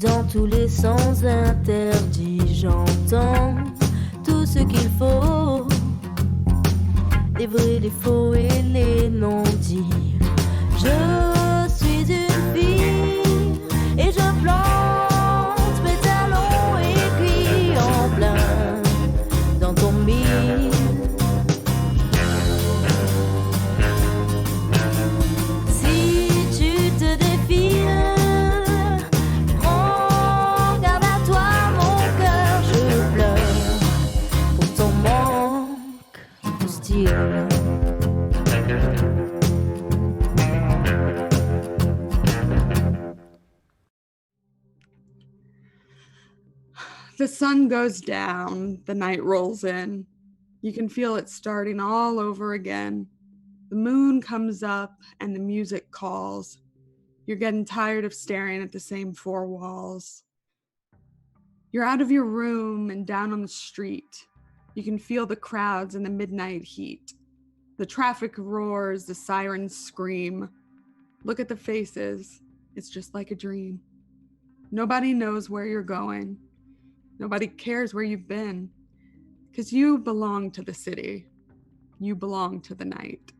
Dans tous les sens interdits, j'entends tout ce qu'il faut. Les vrais, les faux et les non-dits. Je suis une fille et je plante mes talons aiguilles en plein dans ton mille. Si tu te défiles, prends garde à toi mon cœur, je pleure pour ton manque de style. The sun goes down, the night rolls in. You can feel it starting all over again. The moon comes up and the music calls. You're getting tired of staring at the same four walls. You're out of your room and down on the street. You can feel the crowds in the midnight heat. The traffic roars, the sirens scream. Look at the faces. It's just like a dream. Nobody knows where you're going. Nobody cares where you've been, because you belong to the city. You belong to the night.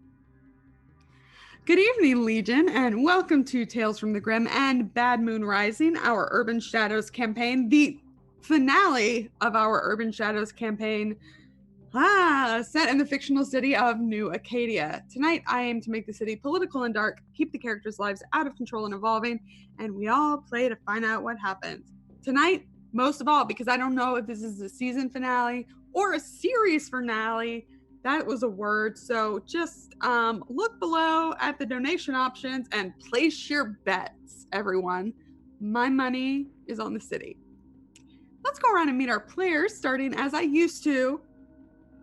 Good evening, Legion, and welcome to Tales from the Grim and Bad Moon Rising, our Urban Shadows campaign, the finale of our Urban Shadows campaign, set in the fictional city of New Acadia. Tonight, I aim to make the city political and dark, keep the characters' lives out of control and evolving, and we all play to find out what happens. Tonight, most of all, because I don't know if this is a season finale or a series finale. That was a word. So just look below at the donation options and place your bets, everyone. My money is on the city. Let's go around and meet our players, starting as I used to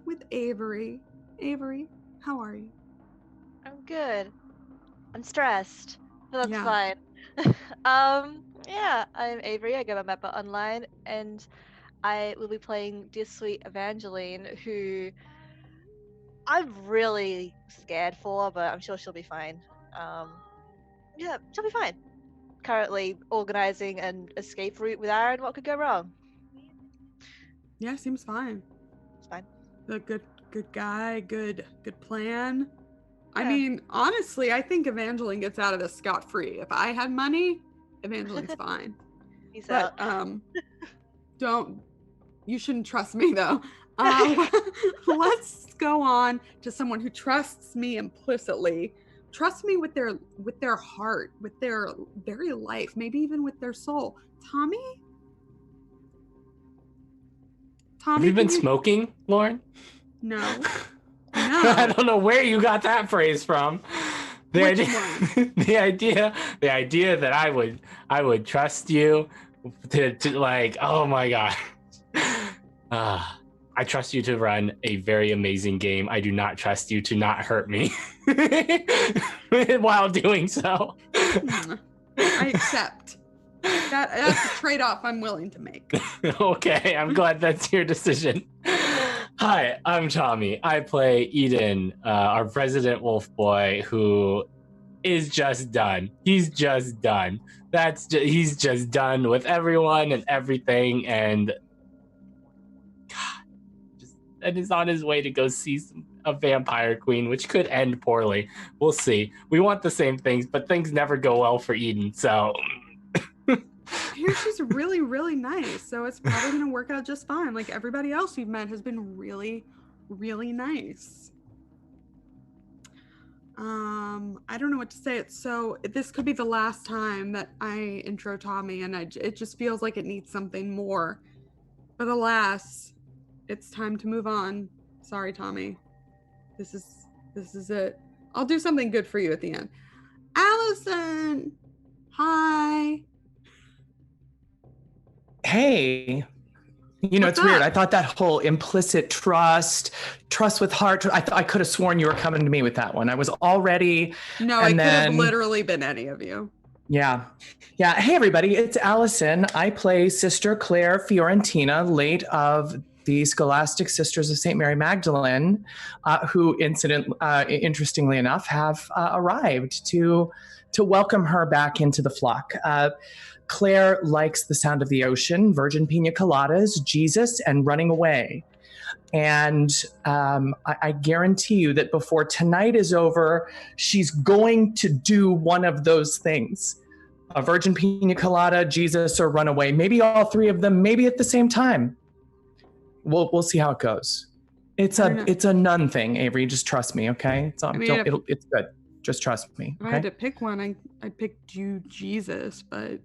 with Avery. Avery, how are you? I'm good. I'm stressed, but that's fine. Yeah, I'm Avery. I go by Mappa Online, and I will be playing Dear Sweet Evangeline, who I'm really scared for, but I'm sure she'll be fine. Yeah, she'll be fine. Currently organizing an escape route with Aaron. What could go wrong? Yeah, seems fine. It's fine. A good guy, good plan. Yeah. I mean, honestly, I think Evangeline gets out of this scot-free. If I had money, Evangeline's fine. Peace But out. you shouldn't trust me though. Let's go on to someone who trusts me implicitly. Trust me with their heart, with their very life, maybe even with their soul. Tommy? Have you been smoking, Lauren? No. I don't know where you got that phrase from. The idea that I would trust you to like, oh my god. I trust you to run a very amazing game. I do not trust you to not hurt me while doing so. I accept. That's a trade-off I'm willing to make. Okay, I'm glad that's your decision. Hi, I'm Tommy. I play Eden, our resident wolf boy, who is just done. He's just done. He's just done with everyone and everything, and and is on his way to go see a vampire queen, which could end poorly. We'll see. We want the same things, but things never go well for Eden, so... Here she's really, really nice, so it's probably going to work out just fine. Like, everybody else you've met has been really, really nice. I don't know what to say. So this could be the last time that I intro Tommy, and it just feels like it needs something more. But alas, it's time to move on. Sorry, Tommy. This is it. I'll do something good for you at the end. Allison, hi. Hey. You know, What's it's weird. up? I thought that whole implicit trust with heart, I could have sworn you were coming to me with that one. I was all ready. No, it could have literally been any of you. Yeah. Hey, everybody. It's Allison. I play Sister Claire Fiorentina, late of the Scholastic Sisters of St. Mary Magdalene, who, interestingly enough, have arrived to welcome her back into the flock. Claire likes the sound of the ocean, virgin pina coladas, Jesus, and running away. And I guarantee you that before tonight is over, she's going to do one of those things. A virgin pina colada, Jesus, or run away. Maybe all three of them, maybe at the same time. We'll see how it goes. It's a nun thing, Avery. Just trust me, okay? It's good. Just trust me. If I had to pick one, I picked you Jesus, but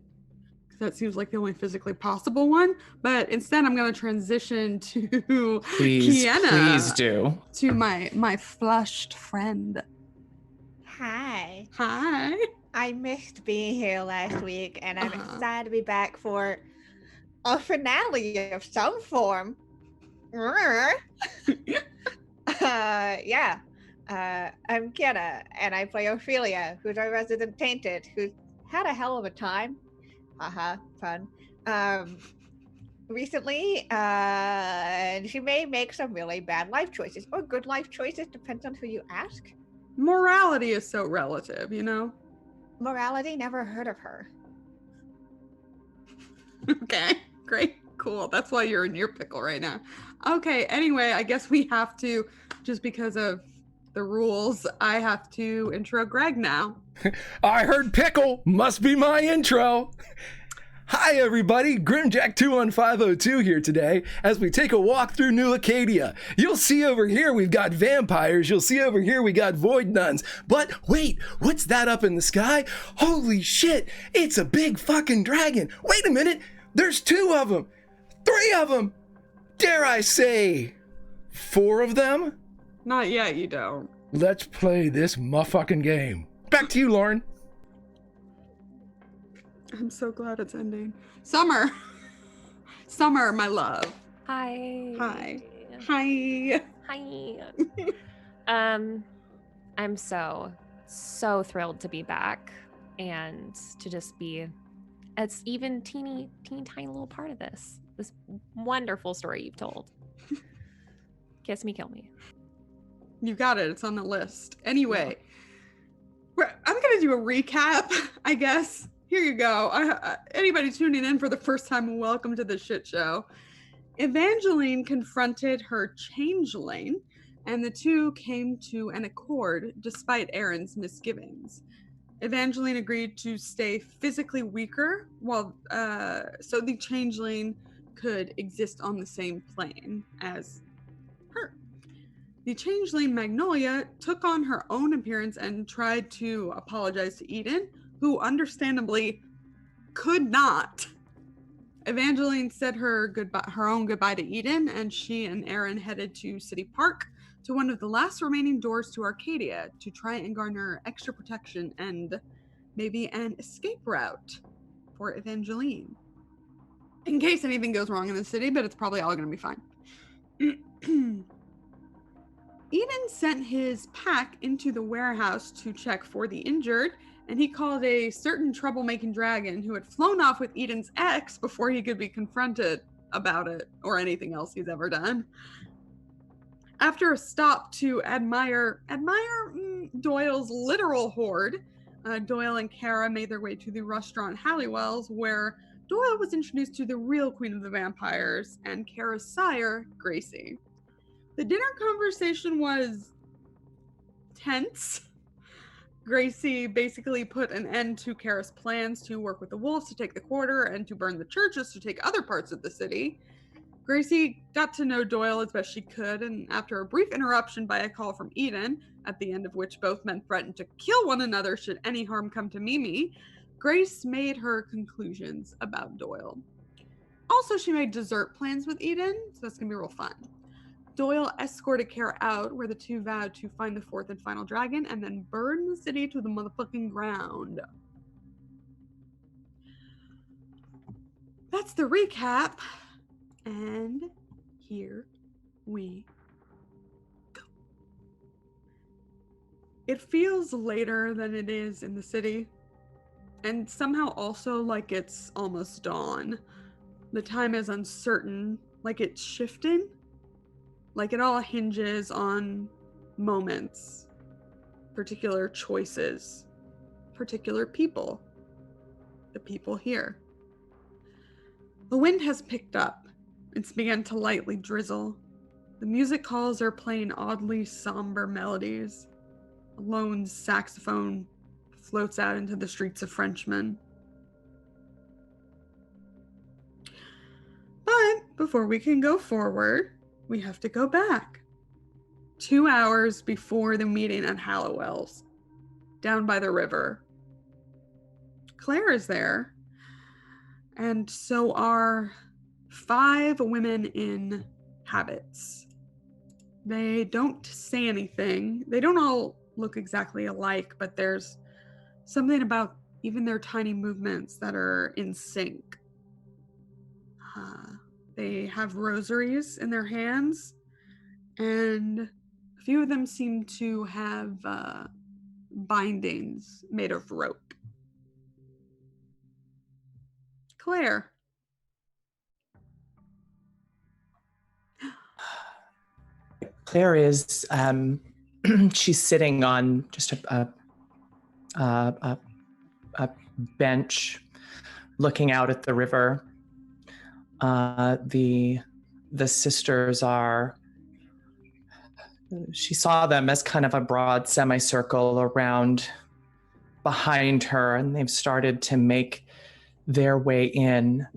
that seems like the only physically possible one. But instead, I'm going to transition to Kiana. Please do. To my flushed friend. Hi. Hi. I missed being here last week, and I'm excited to be back for a finale of some form. I'm Kiana, and I play Ophelia, who's our resident tainted, who's had a hell of a time. Fun. Recently, and she may make some really bad life choices, or good life choices, depends on who you ask. Morality is so relative, you know? Morality, never heard of her. Okay, great, cool. That's why you're in your pickle right now. Okay, anyway, I guess we have to, just because of the rules, I have to intro Greg now. I heard pickle, must be my intro. Hi everybody, Grimjack21502 here today as we take a walk through New Acadia. You'll see over here we've got vampires, you'll see over here we got void nuns. But wait, what's that up in the sky? Holy shit, it's a big fucking dragon. Wait a minute, there's 2 of them, 3 of them, dare I say 4 of them? Not yet, you don't. Let's play this motherfucking game. Back to you, Lauren. I'm so glad it's ending. Summer, my love. Hi. Hi. Hi. I'm so thrilled to be back and to just be as even teeny tiny little part of this wonderful story you've told. Kiss me, kill me. You got it. It's on the list. Anyway, I'm going to do a recap, I guess. Here you go. Anybody tuning in for the first time, welcome to the shit show. Evangeline confronted her changeling, and the two came to an accord despite Aaron's misgivings. Evangeline agreed to stay physically weaker while so the changeling could exist on the same plane as her. The changeling Magnolia took on her own appearance and tried to apologize to Eden, who understandably could not. Evangeline said her own goodbye to Eden, and she and Aaron headed to City Park, to one of the last remaining doors to Arcadia, to try and garner extra protection and maybe an escape route for Evangeline. In case anything goes wrong in the city, but it's probably all going to be fine. Eden sent his pack into the warehouse to check for the injured, and he called a certain troublemaking dragon who had flown off with Eden's ex before he could be confronted about it or anything else he's ever done. After a stop to admire Doyle's literal hoard, Doyle and Kara made their way to the restaurant Halliwell's, where Doyle was introduced to the real queen of the vampires and Kara's sire, Gracie. The dinner conversation was tense. Gracie basically put an end to Kara's plans to work with the wolves to take the quarter and to burn the churches to take other parts of the city. Gracie got to know Doyle as best she could, and after a brief interruption by a call from Eden, at the end of which both men threatened to kill one another should any harm come to Mimi, Grace made her conclusions about Doyle. Also, she made dessert plans with Eden, so that's gonna be real fun. Doyle escorted Kara out, where the two vowed to find the 4th and final dragon and then burn the city to the motherfucking ground. That's the recap. And here we go. It feels later than it is in the city, and somehow also like it's almost dawn. The time is uncertain, like it's shifting. Like it all hinges on moments, particular choices, particular people, the people here, The wind has picked up. It's begun to lightly drizzle. The music halls are playing oddly somber melodies. A lone saxophone floats out into the streets of Frenchmen. But before we can go forward, we have to go back. 2 hours before the meeting at Hallowell's, down by the river. Claire is there, and so are 5 women in habits. They don't say anything. They don't all look exactly alike, but there's something about even their tiny movements that are in sync. They have rosaries in their hands, and a few of them seem to have bindings made of rope. Claire. Claire is, she's sitting on just a bench looking out at the river. The sisters are, she saw them as kind of a broad semicircle around behind her, and they've started to make their way in.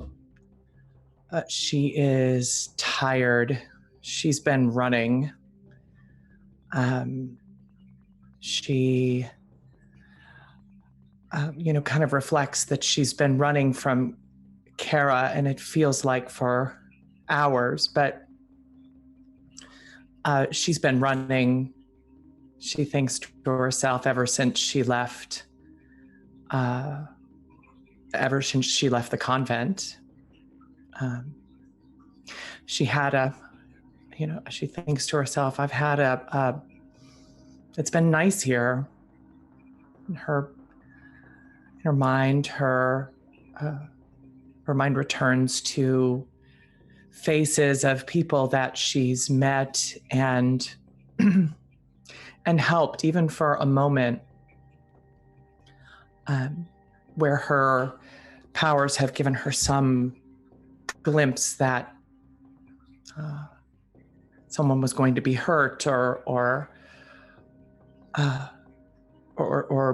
She is tired. She's been running. She, kind of reflects that she's been running from Kara, and it feels like for hours, but she's been running, she thinks to herself, ever since she left the convent. She had she thinks to herself, I've had it's been nice here. In her mind, her mind returns to faces of people that she's met and and helped, even for a moment, where her powers have given her some glimpse that someone was going to be hurt or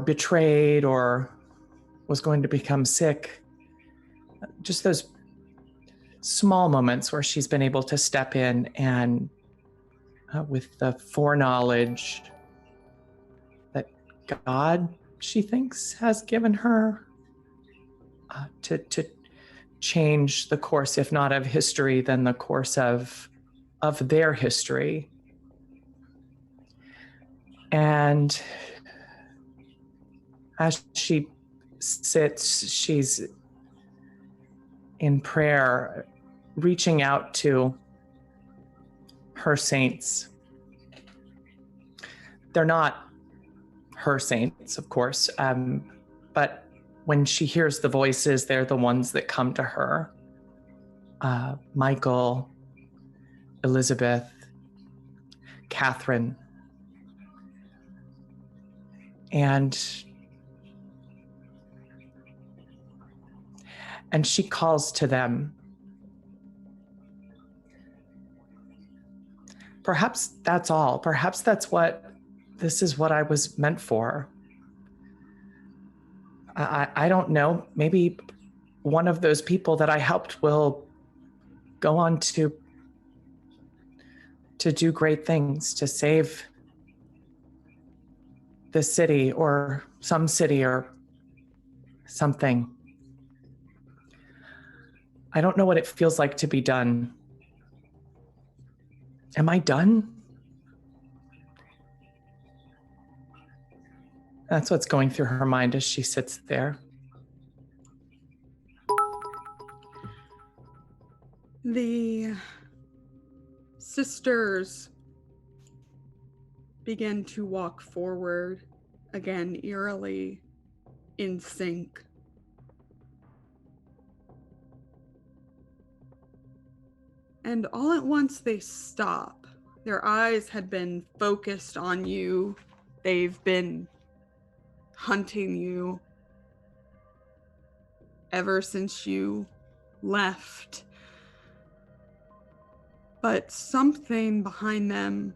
betrayed or was going to become sick. Just those small moments where she's been able to step in and with the foreknowledge that God, she thinks, has given her to change the course, if not of history, then the course of their history. And as she sits, she's in prayer, reaching out to her saints. They're not her saints, of course, but when she hears the voices, they're the ones that come to her. Michael, Elizabeth, Catherine. And she calls to them. Perhaps that's all. Perhaps this is what I was meant for. I don't know. Maybe one of those people that I helped will go on to do great things, to save the city or some city or something. I don't know what it feels like to be done. Am I done? That's what's going through her mind as she sits there. The sisters begin to walk forward, again, eerily in sync. And all at once they stop. Their eyes had been focused on you. They've been hunting you ever since you left. But something behind them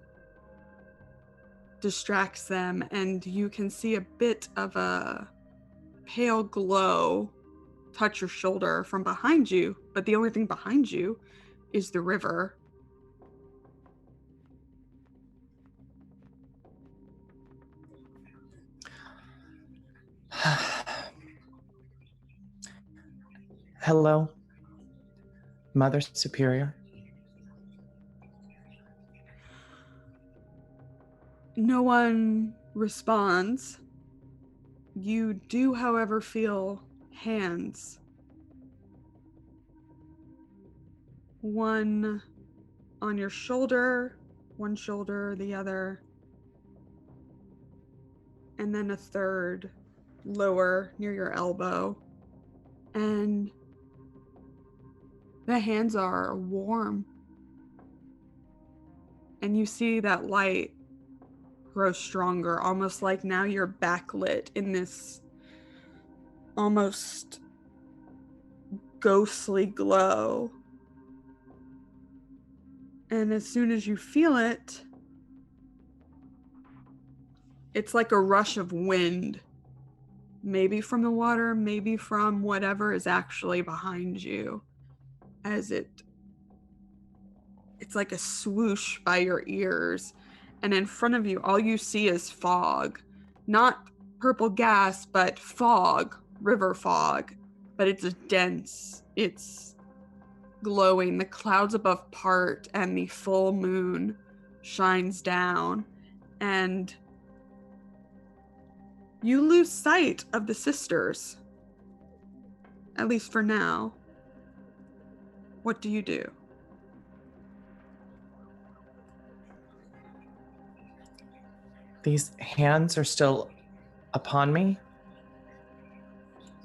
distracts them, and you can see a bit of a pale glow touch your shoulder from behind you, but the only thing behind you is the river. Hello, Mother Superior. No one responds. You do, however, feel hands. One on your shoulder, one shoulder, the other, and then a third lower near your elbow. And the hands are warm. And you see that light grow stronger, almost like now you're backlit in this almost ghostly glow. And as soon as you feel it, it's like a rush of wind. Maybe from the water, maybe from whatever is actually behind you. As it's like a swoosh by your ears. And in front of you, all you see is fog. Not purple gas, but fog, river fog. But it's dense, it's glowing. The clouds above part and the full moon shines down. And you lose sight of the sisters. At least for now. What do you do? These hands are still upon me?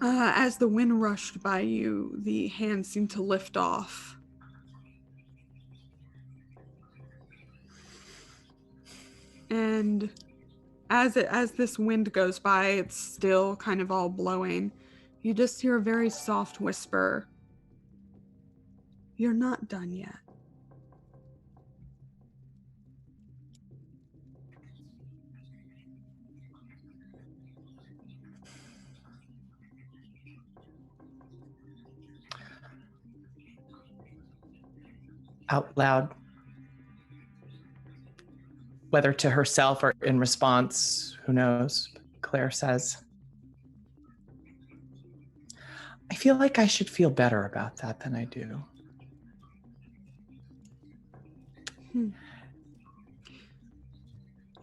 As the wind rushed by you, the hands seemed to lift off. And as this wind goes by, it's still kind of all blowing. You just hear a very soft whisper. You're not done yet. Out loud, whether to herself or in response, who knows? Claire says, I feel like I should feel better about that than I do.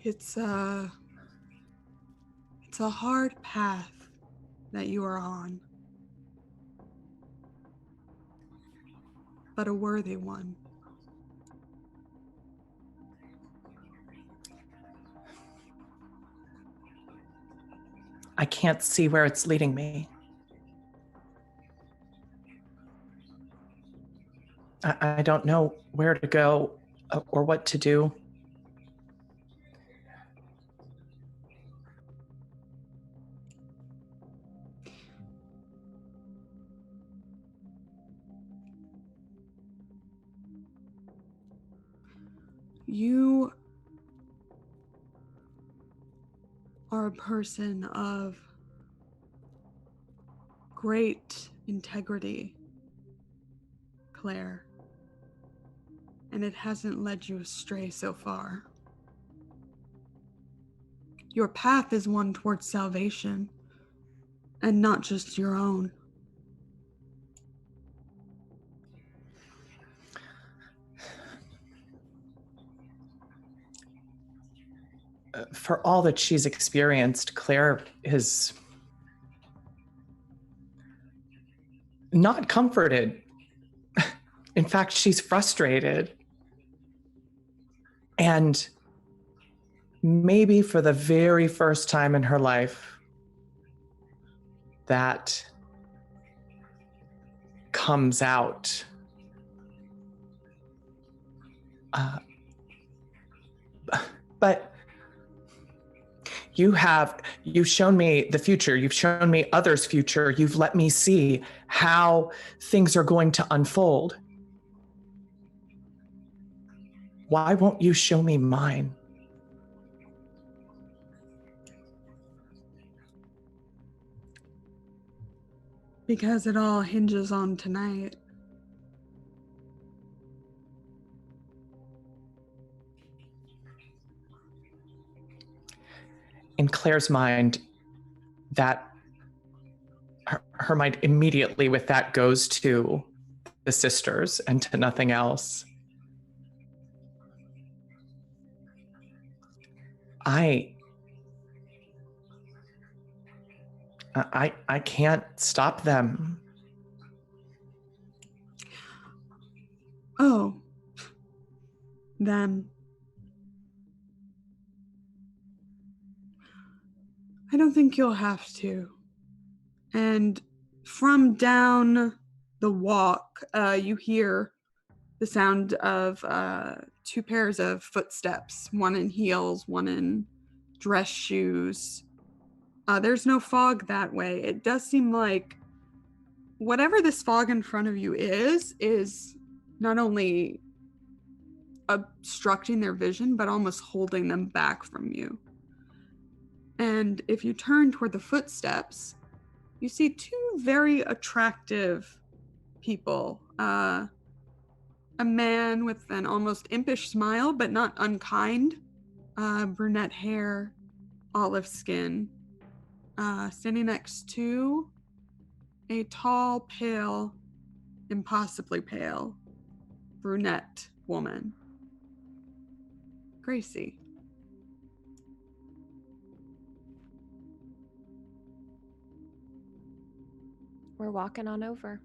It's a hard path that you are on, but a worthy one. I can't see where it's leading me. I don't know where to go or what to do. You are a person of great integrity, Claire, and it hasn't led you astray so far. Your path is one towards salvation, and not just your own. For all that she's experienced, Claire is not comforted. In fact, she's frustrated. And maybe for the very first time in her life, that comes out. But You've shown me the future. You've shown me others' future. You've let me see how things are going to unfold. Why won't you show me mine? Because it all hinges on tonight. In Claire's mind, that her mind immediately with that goes to the sisters and to nothing else. I can't stop them. Oh, them. I don't think you'll have to. And from down the walk, you hear the sound of two pairs of footsteps, one in heels, one in dress shoes. There's no fog that way. It does seem like whatever this fog in front of you is not only obstructing their vision, but almost holding them back from you. And if you turn toward the footsteps, you see two very attractive people. A man with an almost impish smile, but not unkind. Brunette hair, olive skin. Standing next to a tall, pale, impossibly pale, brunette woman. Gracie. We're walking on over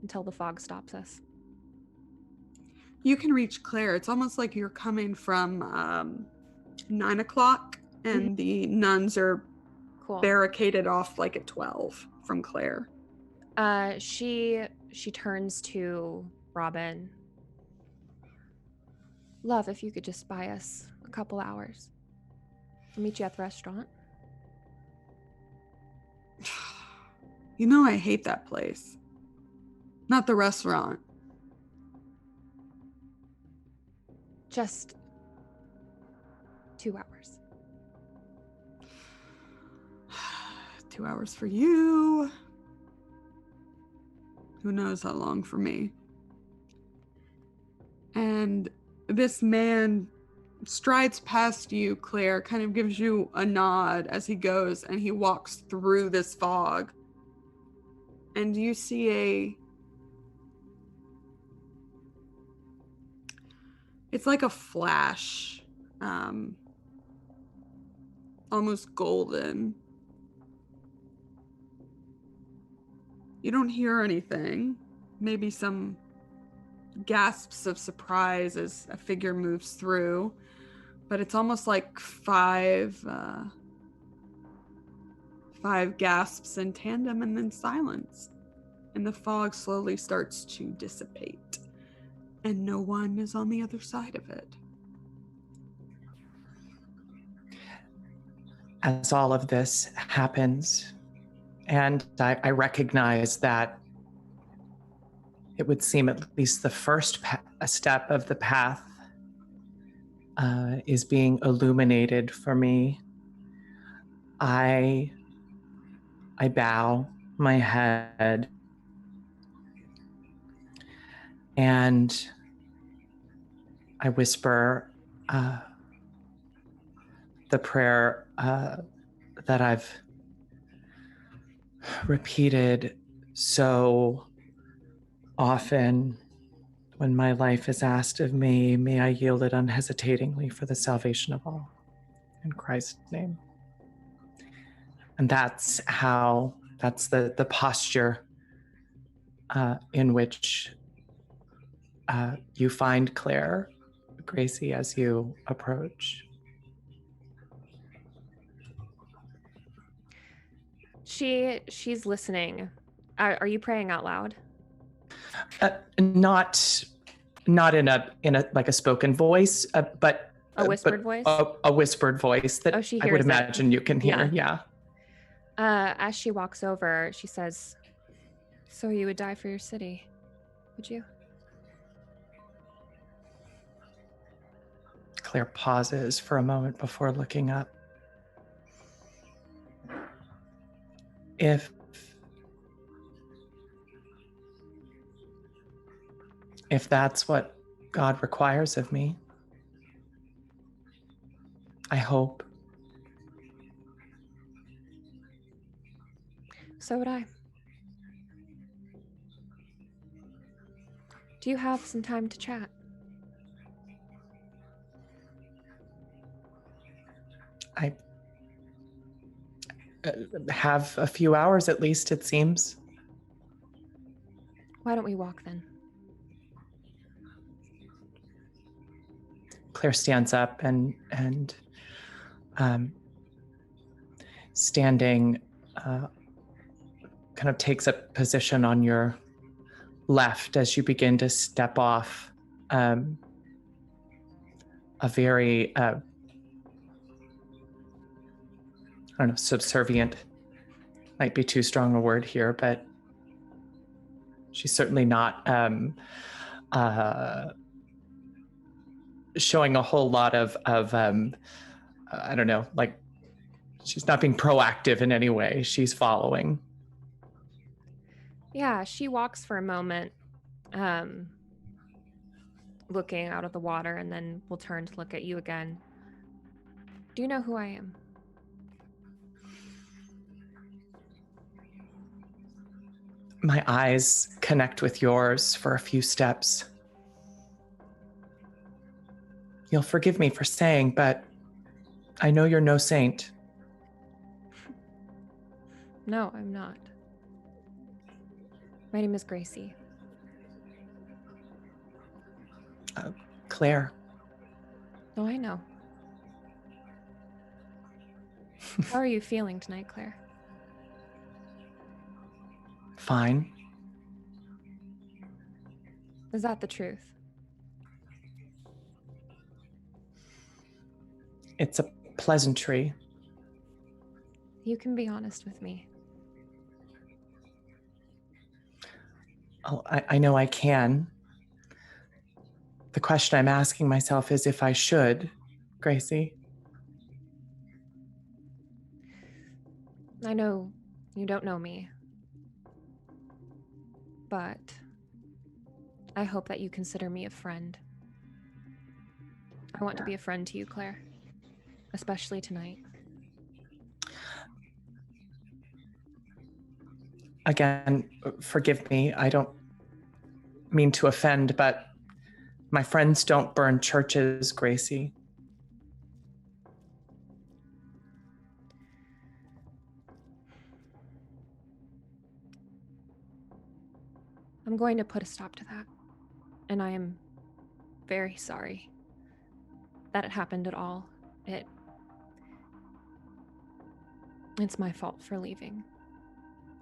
until the fog stops us. You can reach Claire. It's almost like you're coming from 9 o'clock and the nuns are Cool. barricaded off like at 12 from Claire. She turns to Robin. Love, if you could just buy us a couple hours. I'll meet you at the restaurant. You know I hate that place. Not the restaurant. Just 2 hours. 2 hours for you. Who knows how long for me. And this man strides past you, Claire, kind of gives you a nod as he goes, and he walks through this fog. And you see it's like a flash, almost golden. You don't hear anything, maybe some gasps of surprise as a figure moves through, but it's almost like five gasps in tandem and then silence, and the fog slowly starts to dissipate, and no one is on the other side of it. As all of this happens, and I recognize that it would seem at least the first step of the path is being illuminated for me. I bow my head and I whisper the prayer that I've repeated so often when my life is asked of me. May I yield it unhesitatingly for the salvation of all. In Christ's name. And that's the posture in which you find Claire, Gracie, as you approach. She's listening. Are you praying out loud? Not in a like a spoken voice, but A whispered voice? A whispered voice that she I would hears it. imagine you can hear. Yeah. As she walks over, she says, "So you would die for your city, would you?" Claire pauses for a moment before looking up. If that's what God requires of me, I hope. So would I. Do you have some time to chat? I have a few hours at least, it seems. Why don't we walk then? Claire stands up and standing kind of takes a position on your left as you begin to step off a very I don't know, subservient might be too strong a word here, but she's certainly not showing a whole lot of I don't know, like she's not being proactive in any way. She's following. Yeah, she walks for a moment, looking out of the water, and then will turn to look at you again. Do you know who I am? My eyes connect with yours for a few steps. You'll forgive me for saying, but I know you're no saint. No, I'm not. My name is Gracie. Claire. Oh, I know. How are you feeling tonight, Claire? Fine. Is that the truth? It's a pleasantry. You can be honest with me. Oh, I know I can. The question I'm asking myself is if I should, Gracie. I know you don't know me, but I hope that you consider me a friend. I want to be a friend to you, Claire, especially tonight. Again, forgive me. I don't mean to offend, but my friends don't burn churches, Gracie. I'm going to put a stop to that, and I am very sorry that it happened at all. It's my fault for leaving,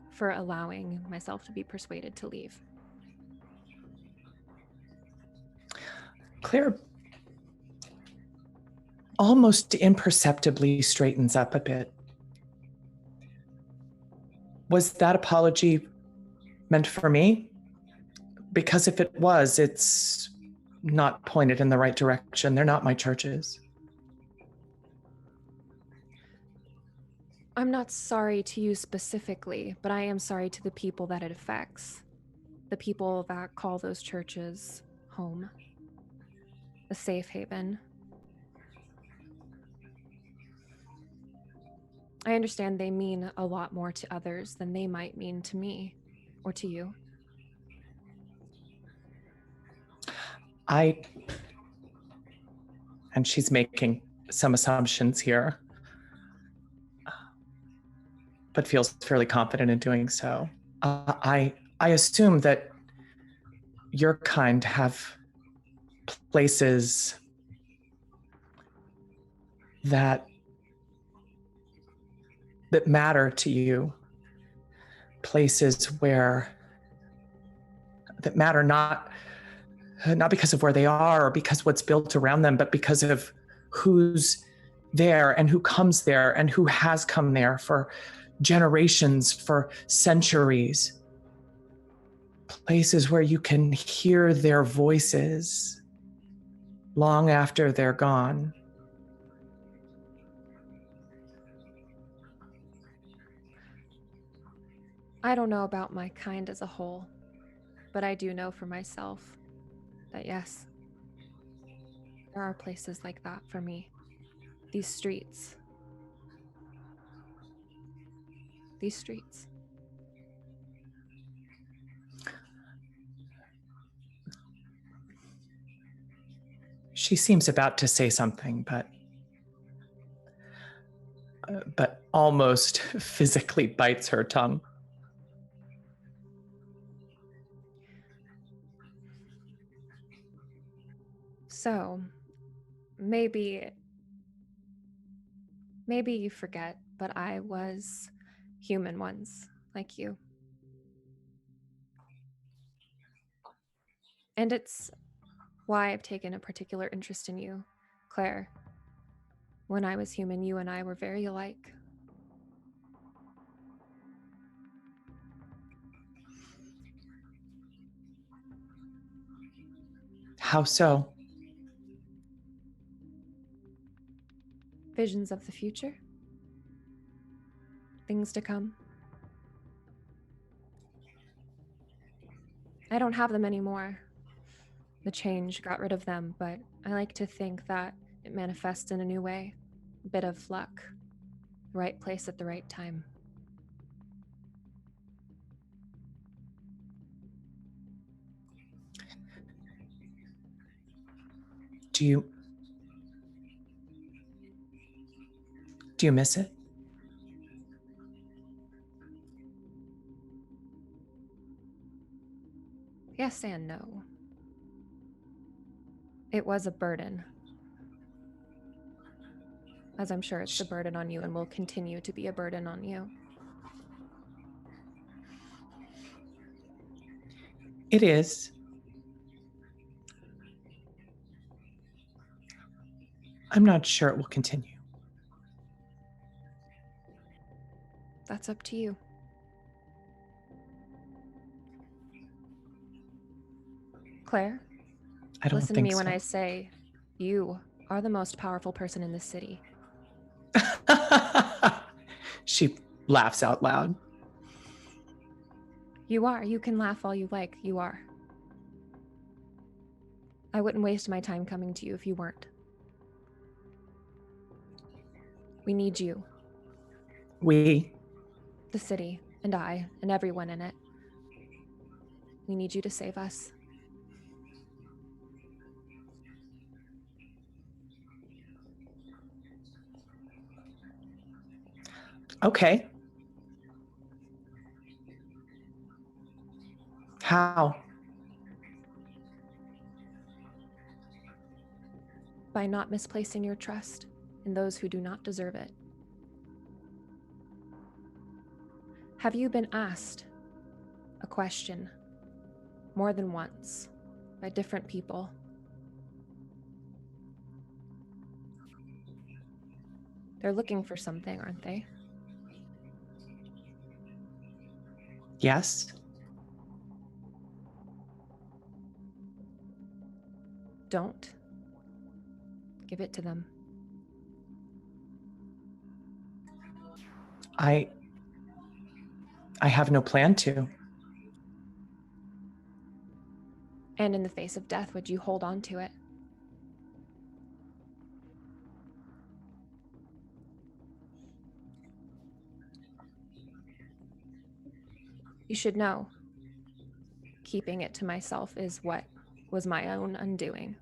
for allowing myself to be persuaded to leave. Claire almost imperceptibly straightens up a bit. Was that apology meant for me? Because if it was, it's not pointed in the right direction. They're not my churches. I'm not sorry to you specifically, but I am sorry to the people that it affects. The people that call those churches home. A safe haven. I understand they mean a lot more to others than they might mean to me or to you. And she's making some assumptions here, but feels fairly confident in doing so. I assume that your kind have places that matter to you, places that matter not because of where they are or because what's built around them, but because of who's there and who comes there and who has come there for generations, for centuries. Places where you can hear their voices long after they're gone. I don't know about my kind as a whole, but I do know for myself that yes, there are places like that for me. These streets. These streets. She seems about to say something, but almost physically bites her tongue. So, maybe you forget, but I was human once, like you. And it's why I've taken a particular interest in you, Claire. When I was human, you and I were very alike. How so? Visions of the future. Things to come. I don't have them anymore. The change got rid of them, but I like to think that it manifests in a new way. A bit of luck. The right place at the right time. Do you miss it? Yes and no. It was a burden. As I'm sure it's a burden on you and will continue to be a burden on you. It is. I'm not sure it will continue. That's up to you. Claire, I don't listen to think me so. when I say you are the most powerful person in this city. She laughs out loud. You are. You can laugh all you like. You are. I wouldn't waste my time coming to you if you weren't. We need you. We? The city, and I, and everyone in it. We need you to save us. Okay. How? By not misplacing your trust in those who do not deserve it. Have you been asked a question more than once by different people? They're looking for something, aren't they? Yes. Don't give it to them. I have no plan to. And in the face of death, would you hold on to it? You should know, keeping it to myself is what was my own undoing.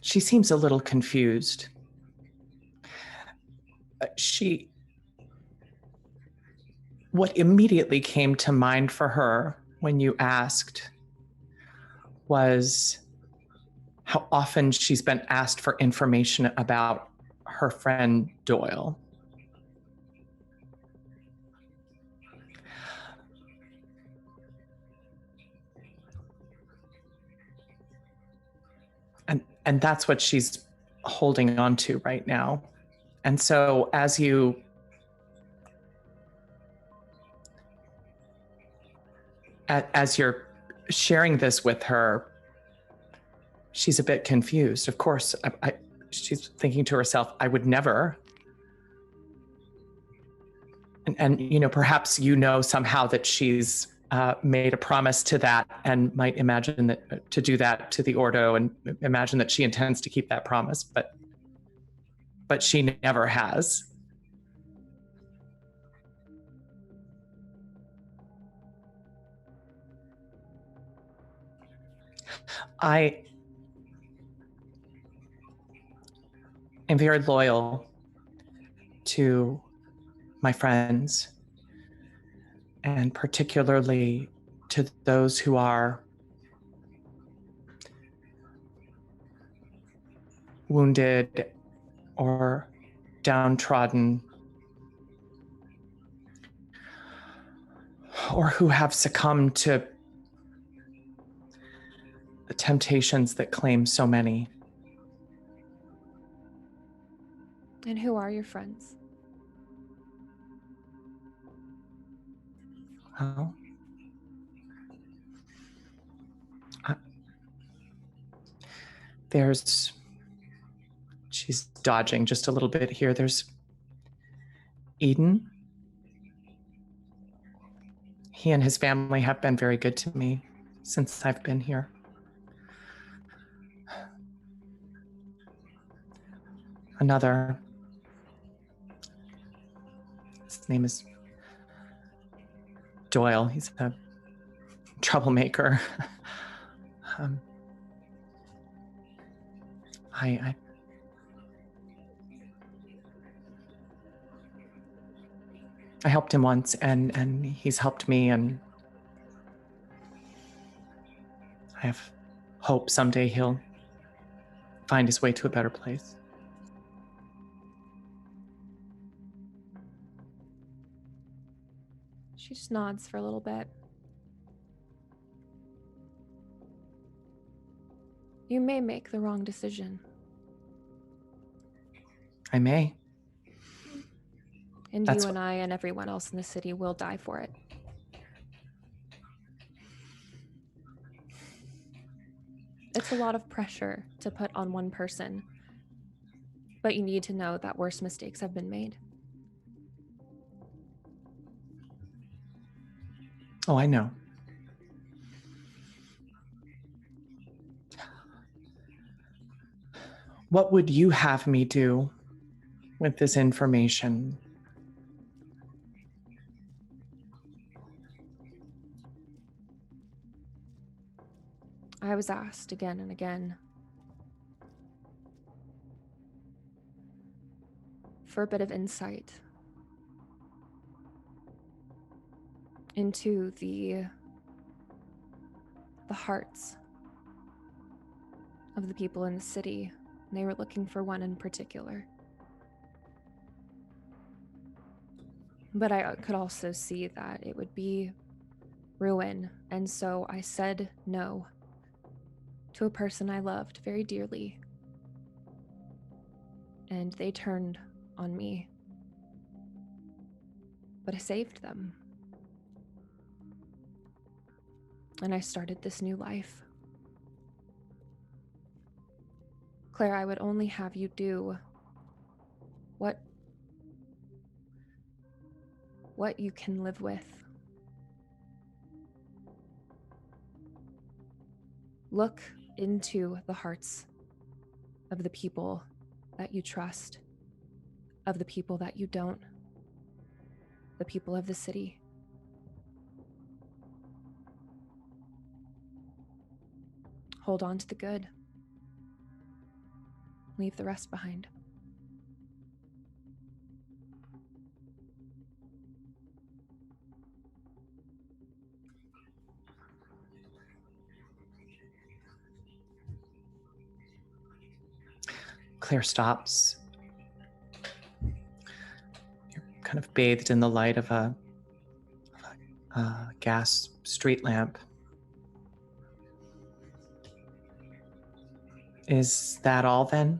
She seems a little confused. What immediately came to mind for her when you asked was how often she's been asked for information about her friend Doyle. And that's what she's holding on to right now. And so as you're sharing this with her, she's a bit confused. Of course, she's thinking to herself, I would never. And perhaps somehow that she's made a promise to that and might imagine that to do that to the Ordo and imagine that she intends to keep that promise, but she never has. I am very loyal to my friends, and particularly to those who are wounded or downtrodden, or who have succumbed to the temptations that claim so many. And who are your friends? Well, she's dodging just a little bit here. There's Eden. He and his family have been very good to me since I've been here. Another, his name is Doyle. He's a troublemaker. I helped him once, and he's helped me, and I have hope someday he'll find his way to a better place. She just nods for a little bit. You may make the wrong decision. I may. And you and I and everyone else in the city will die for it. It's a lot of pressure to put on one person, but you need to know that worse mistakes have been made. Oh, I know. What would you have me do with this information? I was asked again and again for a bit of insight into the hearts of the people in the city. And they were looking for one in particular. But I could also see that it would be ruin, and so I said no to a person I loved very dearly. And they turned on me. But I saved them. And I started this new life. Claire, I would only have you do what you can live with. Look into the hearts of the people that you trust, of the people that you don't, the people of the city. Hold on to the good. Leave the rest behind. Claire stops. You're kind of bathed in the light of a gas street lamp. Is that all then?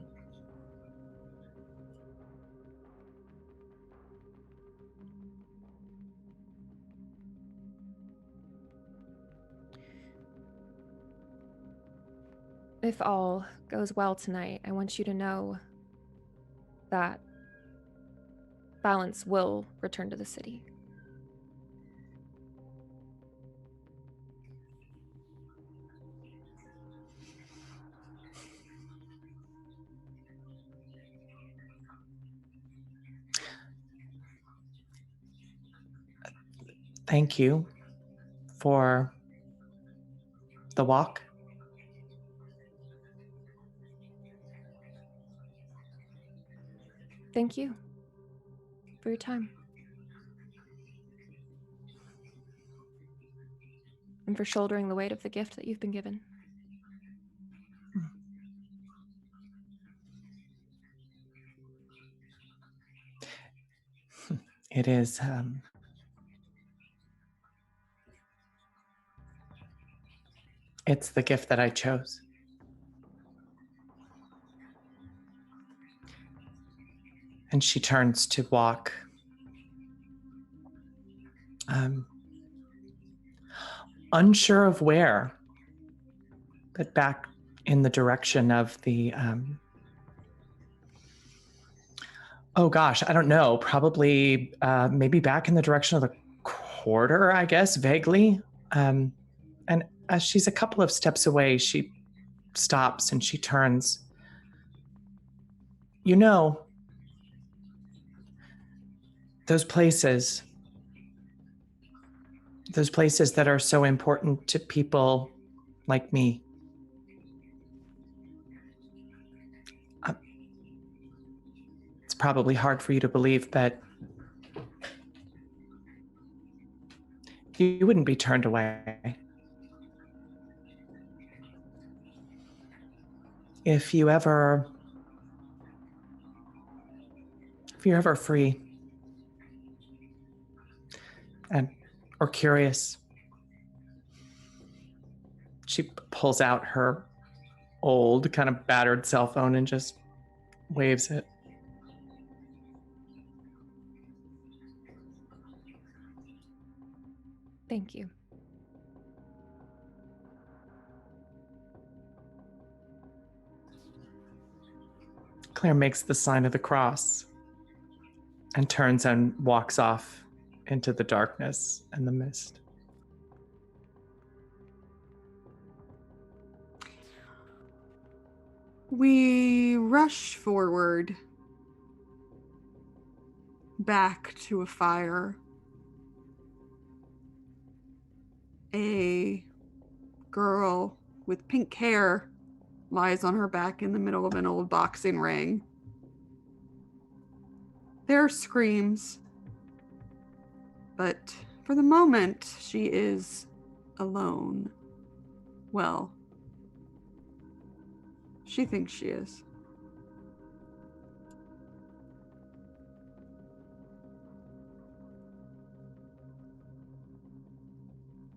If all goes well tonight, I want you to know that balance will return to the city. Thank you for the walk. Thank you for your time. And for shouldering the weight of the gift that you've been given. It is it's the gift that I chose. And she turns to walk unsure of where, but back in the direction of the oh gosh, I don't know, probably maybe back in the direction of the quarter, I guess, vaguely. And as she's a couple of steps away, she stops and she turns. You know, those places that are so important to people like me. It's probably hard for you to believe, but you wouldn't be turned away. If you're ever free or curious, she pulls out her old, kind of battered cell phone and just waves it. Thank you. Claire makes the sign of the cross and turns and walks off into the darkness and the mist. We rush forward back to a fire. A girl with pink hair lies on her back in the middle of an old boxing ring. There are screams, but for the moment, she is alone. Well, she thinks she is.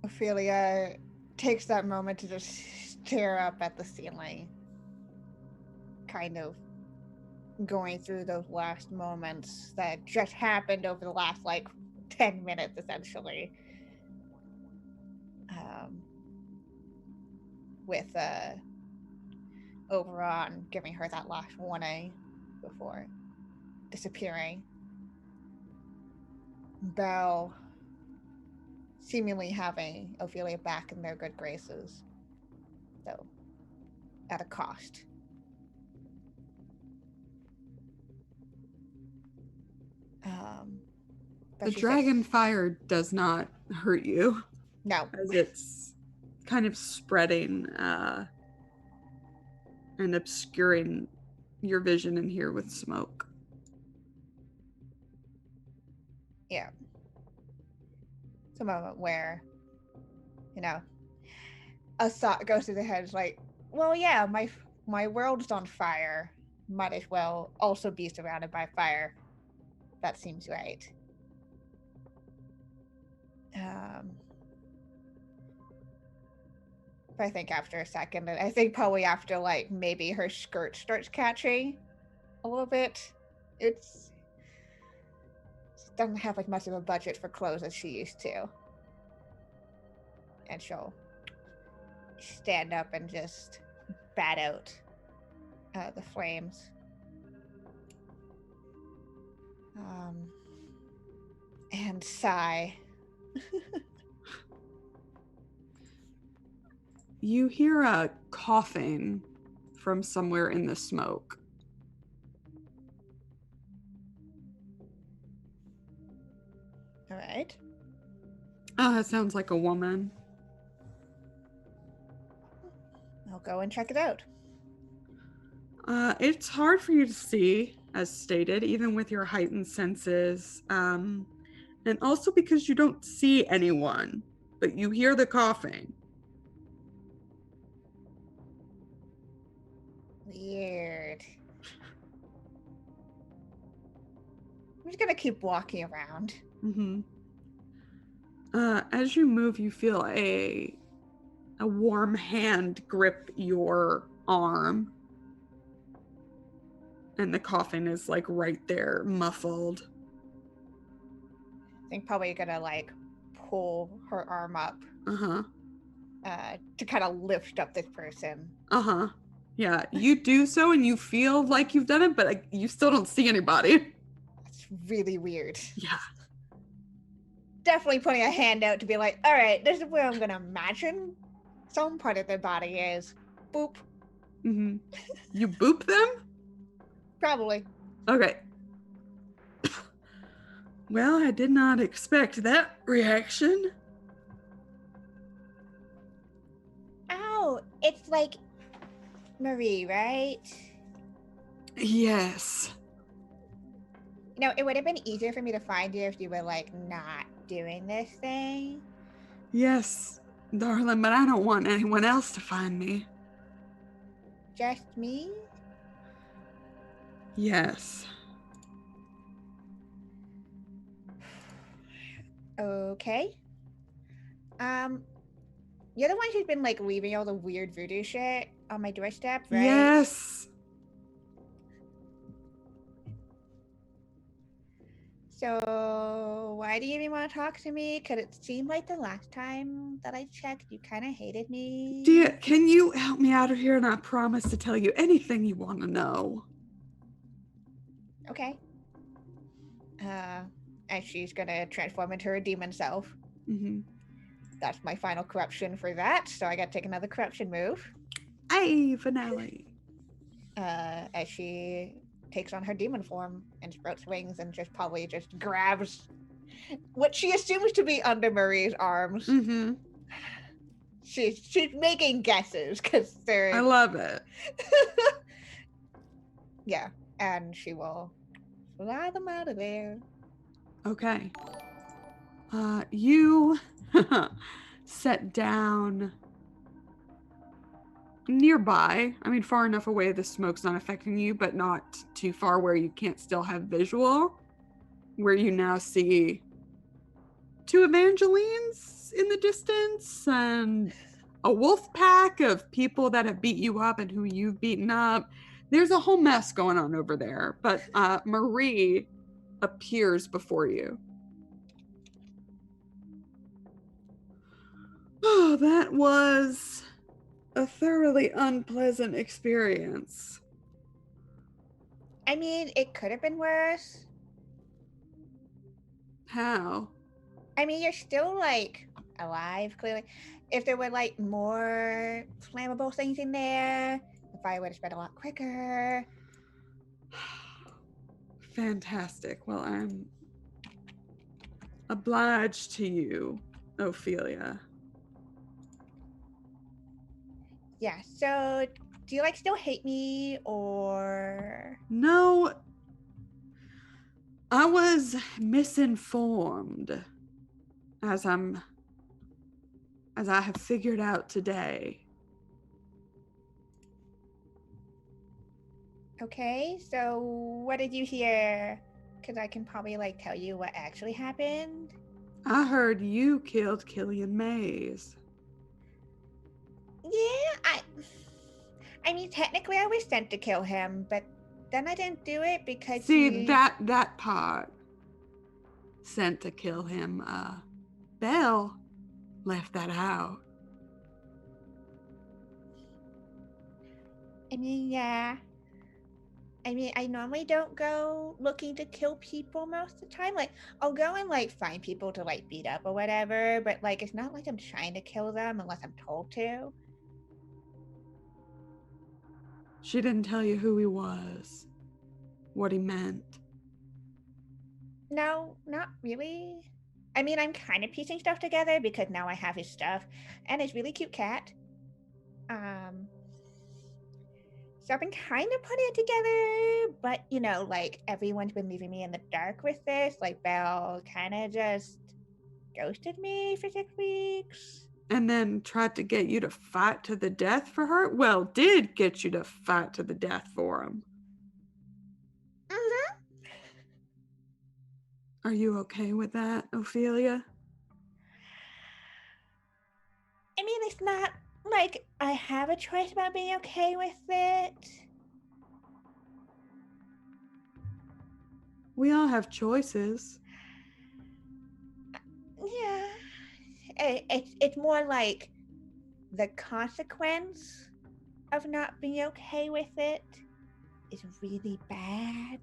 Ophelia takes that moment to just stare up at the ceiling, kind of going through those last moments that just happened over the last 10 minutes essentially, with Oberon giving her that last warning before disappearing. Belle seemingly having Ophelia back in their good graces, though at a cost. The dragon fire does not hurt you. No. As it's kind of spreading and obscuring your vision in here with smoke. Yeah. It's a moment where, a thought goes through the head like, well, yeah, my world's on fire. Might as well also be surrounded by fire. That seems right. But I think after a second, and I think probably after like maybe her skirt starts catching a little bit, she doesn't have like much of a budget for clothes as she used to. And she'll stand up and just bat out the flames. And sigh. You hear a coughing from somewhere in the smoke. All right. Oh, that sounds like a woman. I'll go and check it out. It's hard for you to see, as stated, even with your heightened senses. And also because you don't see anyone, but you hear the coughing. Weird. I'm just gonna keep walking around. Mm-hmm. As you move, you feel a warm hand grip your arm. And the coughing is like right there, muffled. I think probably gonna like pull her arm up Uh-huh. To kind of lift up this person. Uh-huh. Yeah, you do so and you feel like you've done it, but like, you still don't see anybody. That's really weird. Yeah. Definitely putting a hand out to be like, all right, this is where I'm gonna imagine some part of their body is. Boop. Mm-hmm. You boop them? Probably. Okay. Well, I did not expect that reaction. Oh, it's like Marie, right? Yes. You know, it would have been easier for me to find you if you were like not doing this thing. Yes, darling, but I don't want anyone else to find me. Just me? Yes. Okay. You're the one who's been like leaving all the weird voodoo shit on my doorstep, right? Yes. So why do you even want to talk to me? Because it seemed like the last time that I checked, you kind of hated me. Dear, can you help me out of here? And I promise to tell you anything you want to know. Okay. And she's gonna transform into her demon self. Mm-hmm. That's my final corruption for that, so I gotta take another corruption move. Hey, finale. As she takes on her demon form and sprouts wings and just probably just grabs what she assumes to be under Marie's arms. Mm-hmm. She's making guesses because they're. I love it. Yeah, and she will fly them out of there. Okay. You set down nearby. I mean, far enough away the smoke's not affecting you, but not too far where you can't still have visual. Where you now see two Evangelines in the distance and a wolf pack of people that have beat you up and who you've beaten up. There's a whole mess going on over there, but Marie appears before you. Oh, that was a thoroughly unpleasant experience. I mean, it could have been worse. How? I mean, you're still like alive, clearly. If there were like more flammable things in there, the fire would have spread a lot quicker. Fantastic. Well, I'm obliged to you, Ophelia. Yeah, so do you like still hate me or? No, I was misinformed, as I have figured out today. Okay, so what did you hear? Because I can probably like tell you what actually happened. I heard you killed Killian Mays. Yeah, I mean, technically I was sent to kill him, but then I didn't do it because See, that part, sent to kill him, Belle left that out. I mean, yeah. I mean, I normally don't go looking to kill people most of the time. Like, I'll go and, like, find people to, like, beat up or whatever, but, like, it's not like I'm trying to kill them unless I'm told to. She didn't tell you who he was, what he meant. No, not really. I mean, I'm kind of piecing stuff together because now I have his stuff and his really cute cat. So I've been kind of putting it together, but you know, like everyone's been leaving me in the dark with this. Like Belle kind of just ghosted me for 6 weeks. And then tried to get you to fight to the death for her? Well, did get you to fight to the death for him. Mm-hmm. Are you okay with that, Ophelia? I mean, it's not like I have a choice about being okay with it. We all have choices. Yeah. It's more like the consequence of not being okay with it is really bad.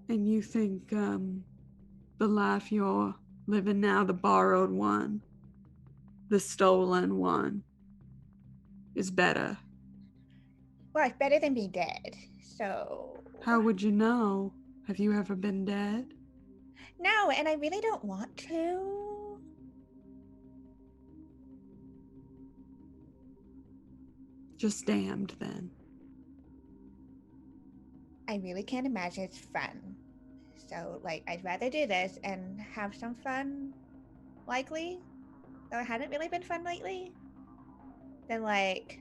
And you think the life you're living now, the borrowed one, the stolen one, is better? Well, it's better than being dead, so... How would you know? Have you ever been dead? No, and I really don't want to. Just damned then. I really can't imagine it's fun. So, like, I'd rather do this and have some fun, likely, though it hadn't really been fun lately, than, like,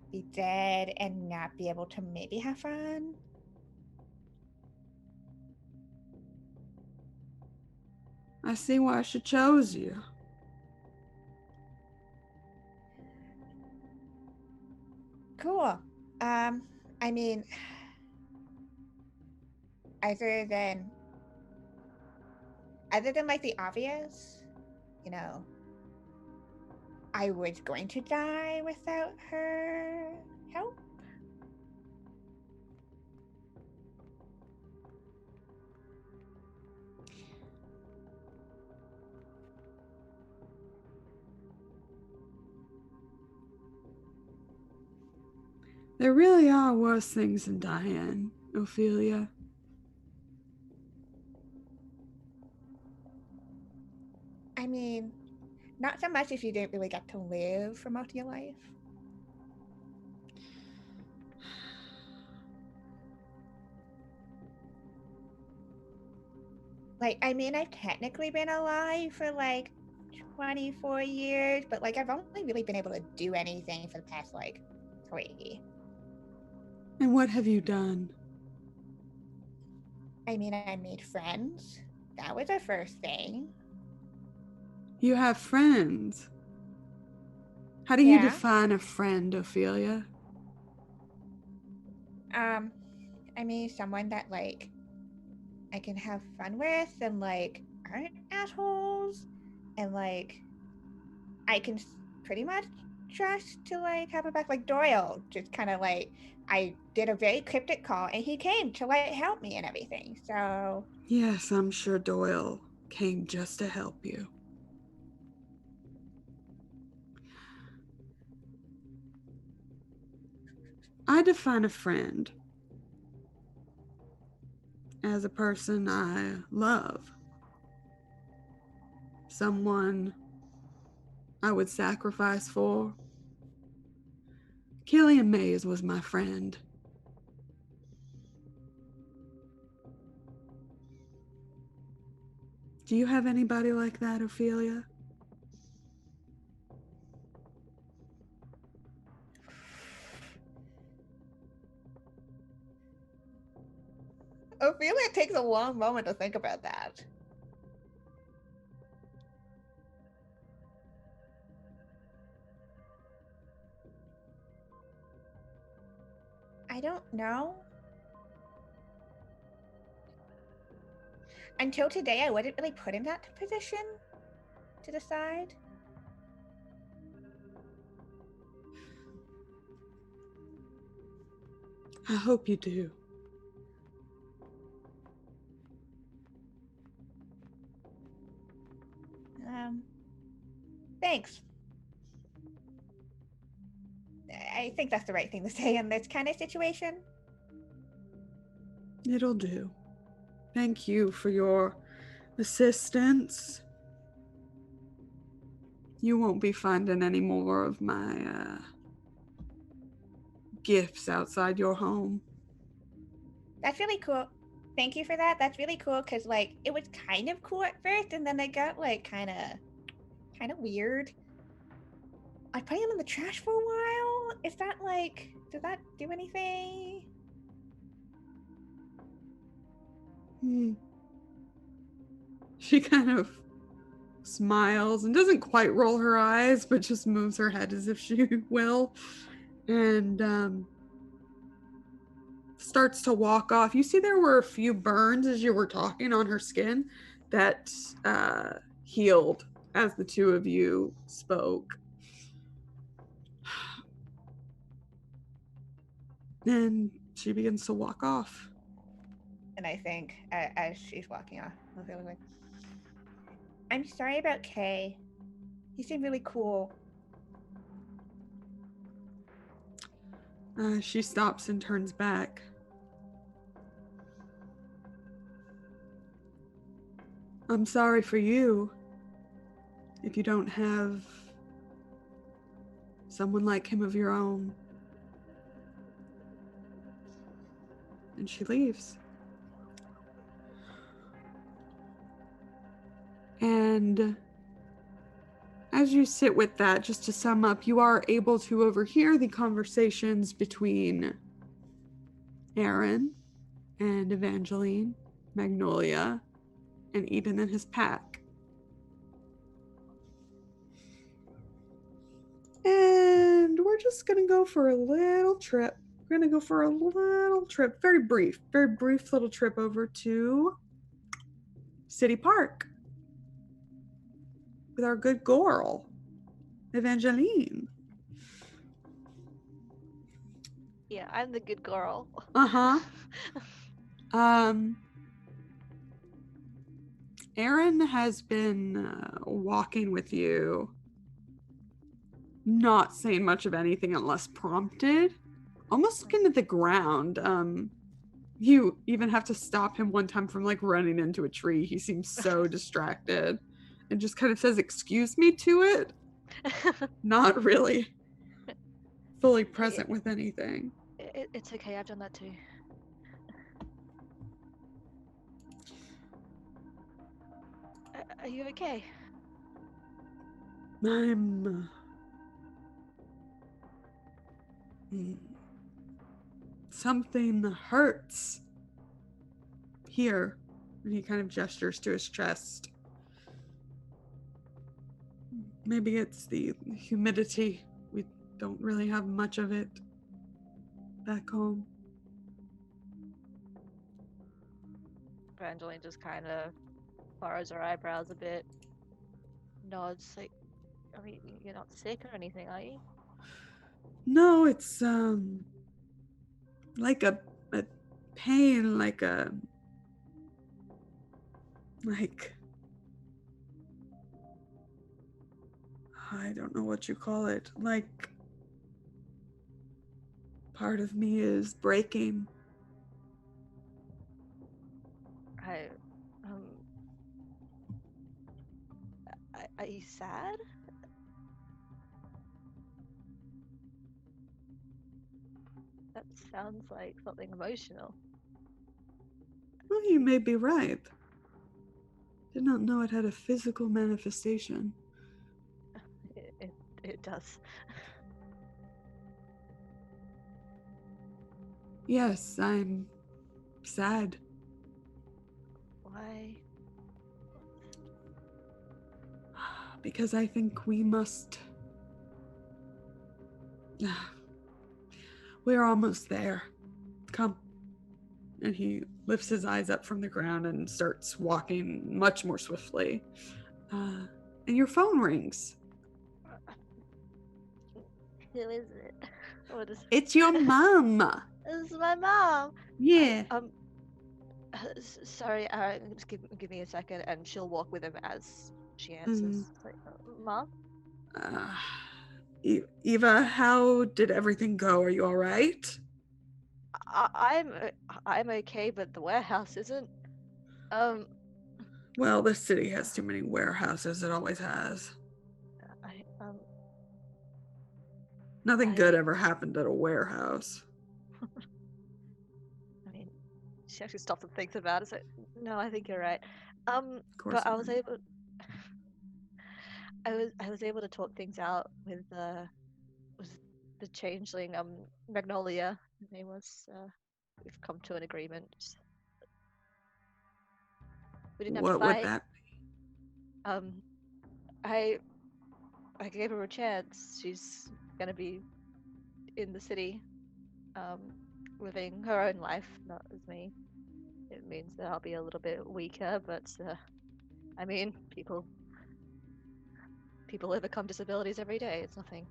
be dead and not be able to maybe have fun. I see why she chose you. Cool. I mean, other than like the obvious, you know, I was going to die without her help. There really are worse things than dying, Ophelia. I mean, not so much if you didn't really get to live for most of your life. Like, I mean, I've technically been alive for like 24 years, but like I've only really been able to do anything for the past like 3. And what have you done? I mean, I made friends. That was the first thing. You have friends. How do you Yeah. define a friend, Ophelia? I mean, someone that like I can have fun with and like aren't assholes, and like I can pretty much trust to like have a back. Like Doyle, just kind of like I did a very cryptic call and he came to like help me and everything. So Yes, I'm sure Doyle came just to help you. I define a friend as a person I love. Someone I would sacrifice for. Killian Mays was my friend. Do you have anybody like that, Ophelia? Ophelia takes a long moment to think about that. I don't know. Until today, I wasn't really put in that position to decide. I hope you do. Thanks. I think that's the right thing to say in this kind of situation. It'll do. Thank you for your assistance. You won't be finding any more of my gifts outside your home. That's really cool. Thank you for that. That's really cool because, like, it was kind of cool at first, and then it got, like, kind of weird. I put them in the trash for a while. Is that, like, does that do anything? She kind of smiles and doesn't quite roll her eyes, but just moves her head as if she will. And starts to walk off. You see there were a few burns as you were talking on her skin that healed as the two of you spoke. And she begins to walk off. And I think as she's walking off, I'll feel like, I'm sorry about Kay. He seemed really cool. She stops and turns back. I'm sorry for you if you don't have someone like him of your own. And she leaves. And as you sit with that, just to sum up, you are able to overhear the conversations between Aaron and Evangeline, Magnolia, and Eden and his pack. And we're just going to go for a little trip. We're going to go for a little trip, very brief little trip over to City Park with our good girl, Evangeline. Yeah, I'm the good girl. Uh-huh. Aaron has been walking with you, not saying much of anything unless prompted, almost looking at the ground. You even have to stop him one time from like running into a tree. He seems so distracted and just kind of says, "Excuse me," to it. Not really fully present with anything. It's okay, I've done that too. Are you okay? I'm something hurts here. And he kind of gestures to his chest. Maybe it's the humidity. We don't really have much of it back home. Evangeline just kind of furrows her eyebrows a bit, nods like, I mean, you're not sick or anything, are you? No, it's like a pain, like I don't know what you call it. Like part of me is breaking. Are you sad? That sounds like something emotional. Well, you may be right. Did not know it had a physical manifestation. It does. Yes, I'm sad. Why? Because I think we must. We're almost there. Come. And he lifts his eyes up from the ground and starts walking much more swiftly. And your phone rings. Who is it? What is It's your mom. This is my mom. Yeah. Sorry, just give me a second, and she'll walk with him as she answers. It's like, Mom? Eva, how did everything go? Are you all right? I'm okay, but the warehouse isn't. Well, this city has too many warehouses. It always has. Nothing good ever happened at a warehouse. I mean, she actually stopped and thinks about it. So, no, I think you're right. Of course But I not. was able. I was able to talk things out with the changeling, Magnolia. Her name was. We've come to an agreement. We didn't have to What fight. would that be? I gave her a chance. She's gonna be in the city, living her own life, not as me. It means that I'll be a little bit weaker, but I mean, people overcome disabilities every day. It's nothing.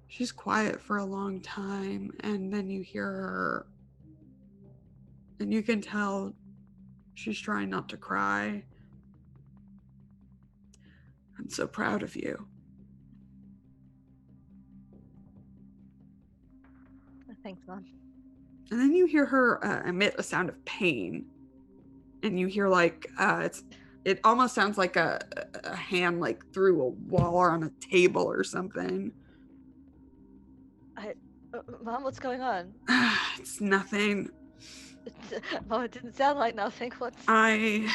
She's quiet for a long time, and then you hear her, and you can tell she's trying not to cry. I'm so proud of you. Thanks, Mom. And then you hear her emit a sound of pain, and you hear like it almost sounds like a hand like through a wall or on a table or something. Mom, what's going on? It's nothing. Mom, it didn't sound like nothing. What's... I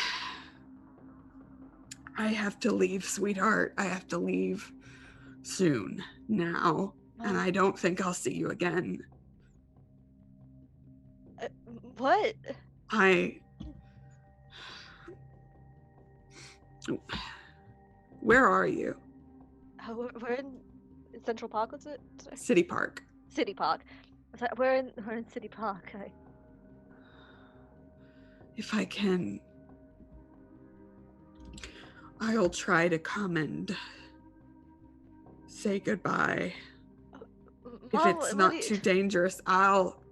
have to leave, sweetheart. I have to leave soon now, and I don't think I'll see you again. What? Where are you? We're in Central Park, was it? Sorry. City Park. City Park. We're in City Park. If I can, I'll try to come and say goodbye. Mom, if it's not too dangerous, I'll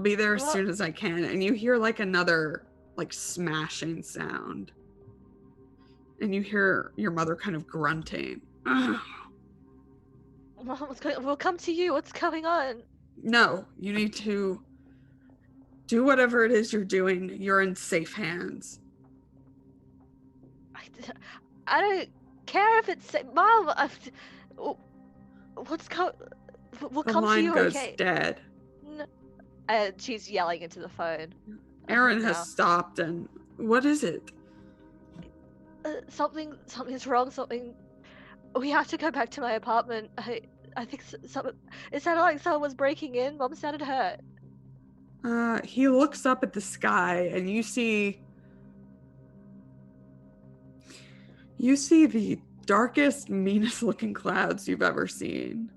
be there as soon as I can. And you hear like another like smashing sound. And you hear your mother kind of grunting. Mom, what's going on? We'll come to you. What's going on? No, you need to do whatever it is you're doing. You're in safe hands. I don't care if it's Mom. What's going? We'll The come to line you. goes Okay. dead. No. She's yelling into the phone. Aaron has stopped, and what is it? Something's wrong. We have to go back to my apartment. I think it sounded like someone was breaking in. Mom sounded hurt. He looks up at the sky, and you see the darkest, meanest looking clouds you've ever seen.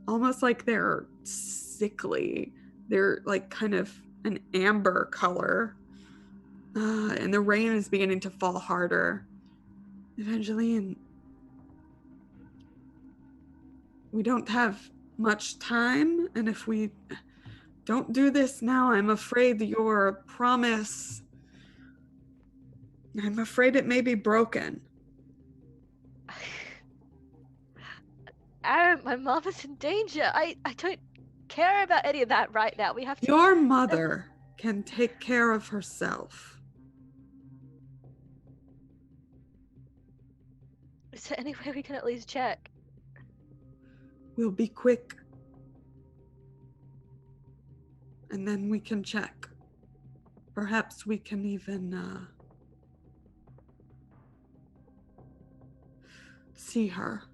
Almost like they're sickly. They're like kind of an amber color. And the rain is beginning to fall harder. Evangeline, we don't have much time, and if we don't do this now, I'm afraid your promise, I'm afraid it may be broken. Aaron, my mom is in danger. I don't care about any of that right now. We have to... Your mother can take care of herself. Is there any way we can at least check? We'll be quick. And then we can check. Perhaps we can even see her.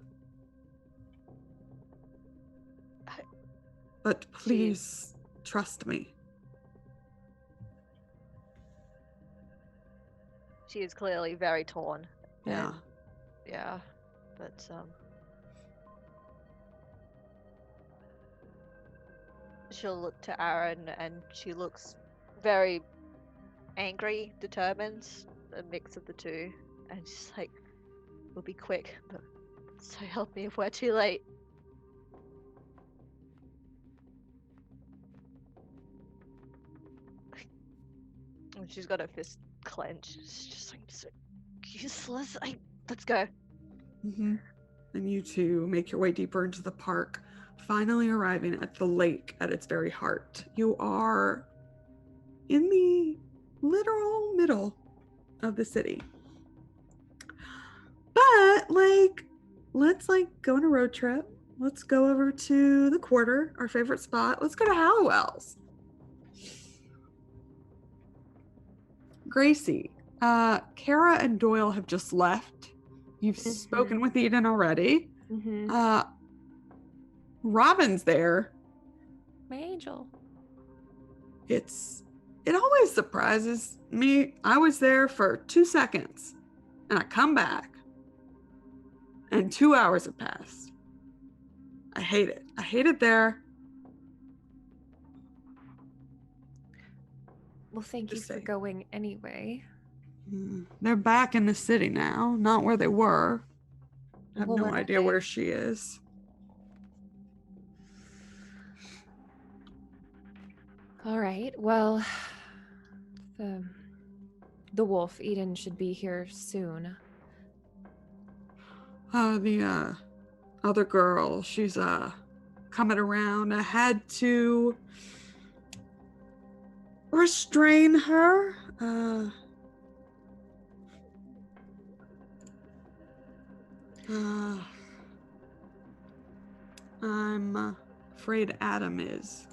But please trust me. She is clearly very torn. Yeah. and- yeah. But she'll look to Aaron, and she looks very angry, determined, a mix of the two. And she's like, "We'll be quick, but so help me if we're too late." And she's got her fist clenched. She's just like, "So useless. Let's go." Mm-hmm. And you two make your way deeper into the park, finally arriving at the lake at its very heart. You are in the literal middle of the city. But, let's, go on a road trip. Let's go over to the Quarter, our favorite spot. Let's go to Hallowell's. Gracie, Kara and Doyle have just left. You've spoken with Eden already. Mm-hmm. Robin's there. My angel. It always surprises me. I was there for 2 seconds and I come back and 2 hours have passed. I hate it. I hate it there. Well, thank you Just for saying. going anyway. They're back in the city now, not where they were. I have Well, no where are idea they? where she is. All right. Well, the wolf Eden should be here soon. The other girl, she's coming around. I had to restrain her. I'm afraid Adam is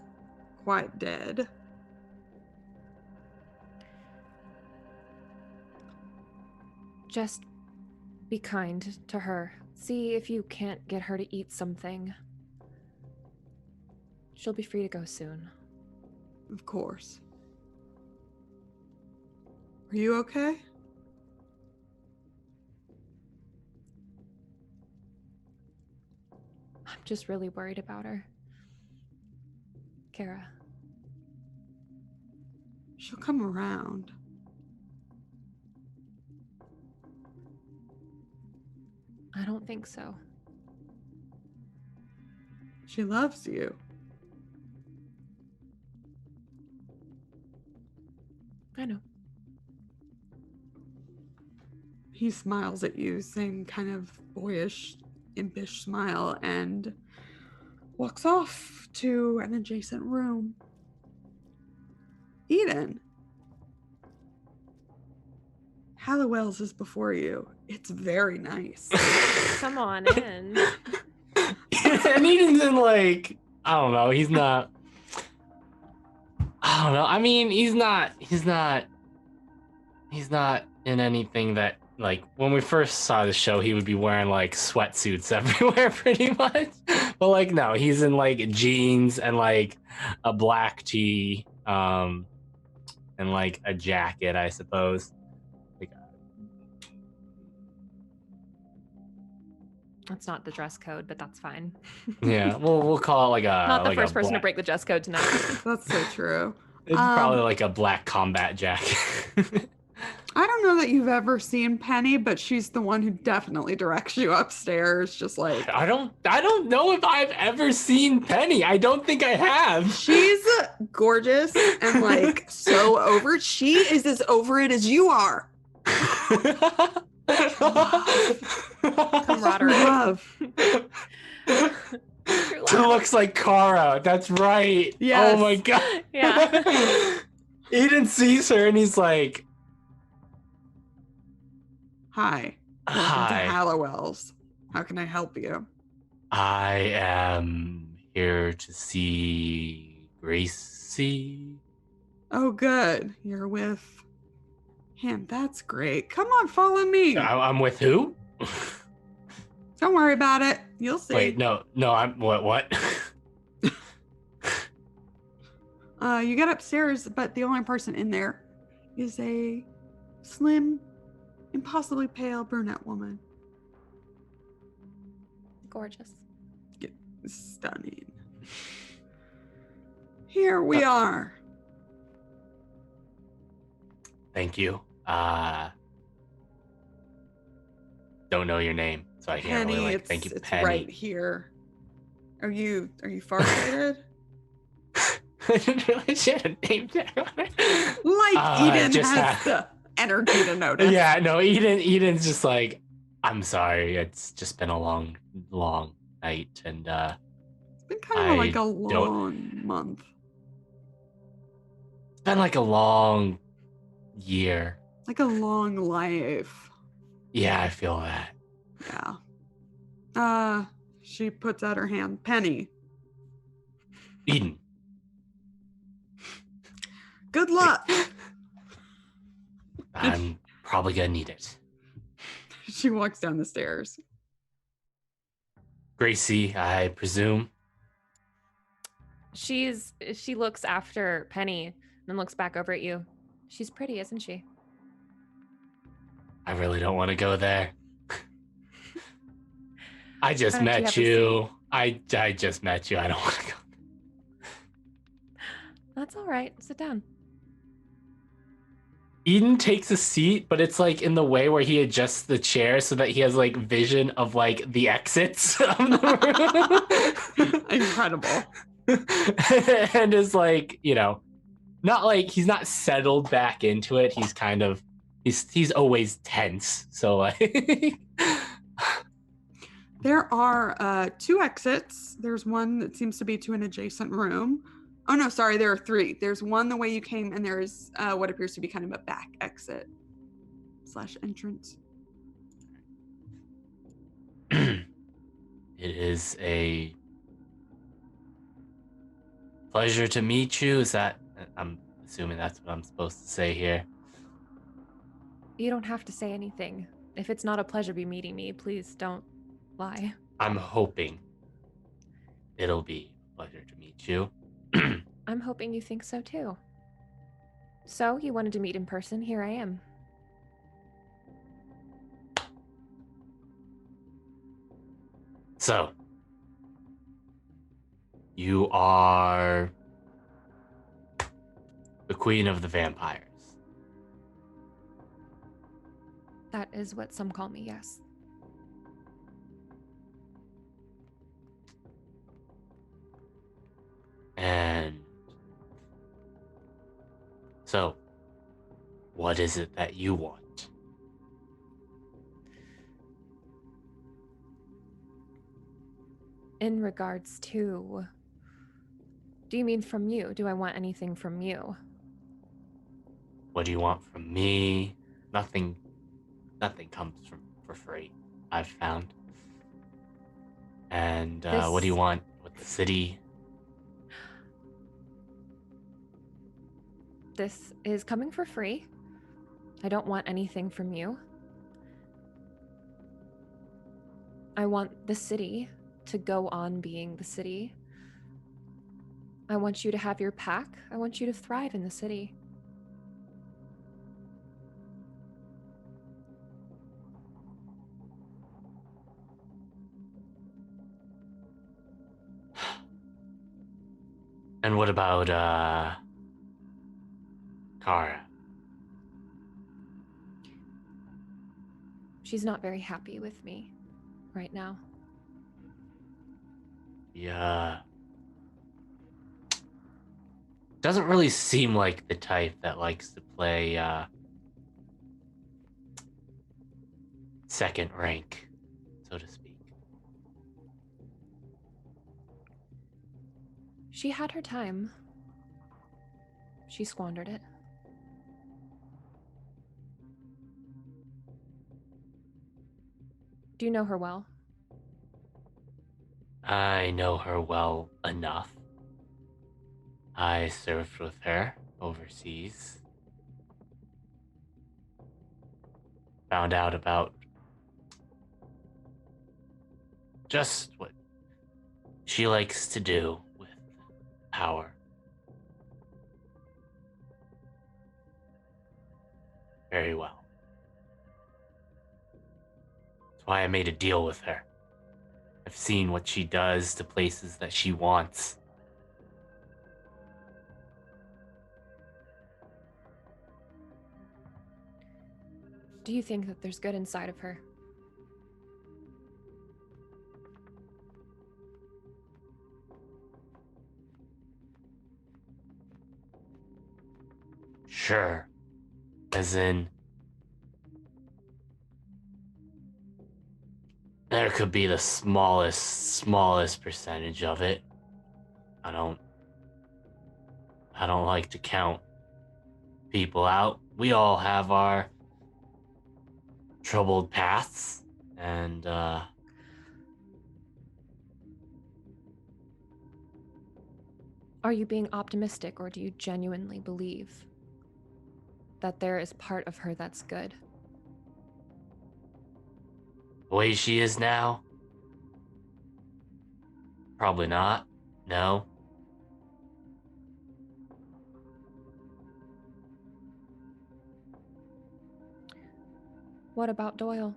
quite dead. Just be kind to her. See if you can't get her to eat something. She'll be free to go soon. Of course. Are you okay? I'm just really worried about her. Kara. She'll come around. I don't think so. She loves you. I know. He smiles at you, same kind of boyish, impish smile, and walks off to an adjacent room. Eden. Hallowell's is before you. It's very nice. Come on in. And Eden's in I don't know, he's not. I don't know. I mean, he's not in anything that when we first saw the show, he would be wearing sweatsuits everywhere pretty much. But no, he's in jeans and a black tee, and a jacket, I suppose. That's not the dress code, but that's fine. Yeah, we'll call it Not the a first person to black- break the dress code tonight. That's so true. It's probably a black combat jacket. I don't know that you've ever seen Penny, but she's the one who definitely directs you upstairs, just I don't know if I've ever seen Penny. I don't think I have. she's gorgeous and so over it. She is as over it as you are. Camaraderie. Love. She looks like Kara. That's right. Yes. Oh my god. Yeah. Eden sees her and he's like, Hi. Welcome "Hi, to Hallowell's. How can I help you? I am here to see Gracie." Oh, good. You're with him. That's great. Come on, follow me. I'm with who? Don't worry about it. You'll see. Wait, no, I'm what? You get upstairs, but the only person in there is a slim, impossibly pale brunette woman. Gorgeous. Stunning. Here we are. Thank you. Don't know your name, so I can't Penny, really thank you, it's Penny. right here. Are you farsighted? I didn't really share a name tag on it. Eden just has the energy to notice. Yeah, no, Eden's just like, I'm sorry, it's just been a long night, and It's been kind of like a long month. It's been like a long year. Like a long life. Yeah, I feel that. Yeah. She puts out her hand. Penny. Eden. Good luck. I'm probably gonna need it. She walks down the stairs. Gracie, I presume. She looks after Penny and then looks back over at you. She's pretty, isn't she? I really don't want to go there. I just Why don't you met have a you. I just met you. I don't want to go. That's all right. Sit down. Eden takes a seat, but it's like in the way where he adjusts the chair so that he has like vision of like the exits of the room. Incredible. And is like, you know, not like he's not settled back into it. He's kind of he's always tense. So like There are 2 exits. There's one that seems to be to an adjacent room. Oh no, sorry, there are 3. There's one the way you came, and there's what appears to be kind of a back exit / entrance. It is a pleasure to meet you. Is that, I'm assuming that's what I'm supposed to say here. You don't have to say anything. If it's not a pleasure be meeting me, please don't lie. I'm hoping it'll be a pleasure to meet you. I'm hoping you think so too. So, you wanted to meet in person? Here I am. So, you are the queen of the vampires. That is what some call me, yes. And so, what is it that you want? In regards to... Do you mean from you? Do I want anything from you? What do you want from me? Nothing comes for free, I've found. And what do you want with the city? This is coming for free. I don't want anything from you. I want the city to go on being the city. I want you to have your pack. I want you to thrive in the city. And what about Kara? She's not very happy with me right now. Yeah. Doesn't really seem like the type that likes to play second rank, so to speak. She had her time. She squandered it. Do you know her well? I know her well enough. I served with her overseas. Found out about just what she likes to do with power. very well. That's why I made a deal with her. I've seen what she does to places that she wants. Do you think that there's good inside of her? Sure. As in, there could be the smallest percentage of it. I don't like to count people out. We all have our troubled paths, and Are you being optimistic, or do you genuinely believe that there is part of her that's good? the way she is now, probably not. No. What about Doyle?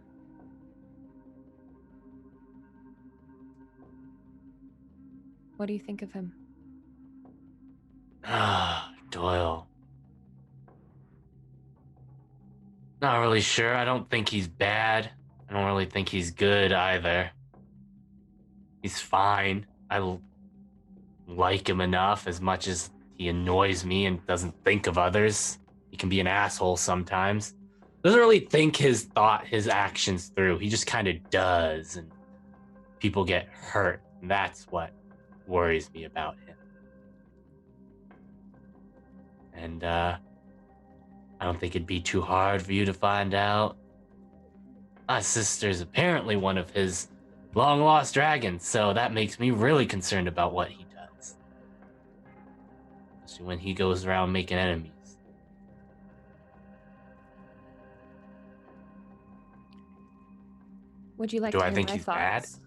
What do you think of him? Doyle. Not really sure. I don't think he's bad. I don't really think he's good either. He's fine. Like him enough, as much as he annoys me and doesn't think of others. He can be an asshole sometimes. Doesn't really think his actions through. He just kind of does, and people get hurt. And that's what worries me about him. And I don't think it'd be too hard for you to find out. My sister's apparently one of his long-lost dragons, so that makes me really concerned about what he does. Especially when he goes around making enemies. Would you like Do to I hear think my he's bad? thoughts?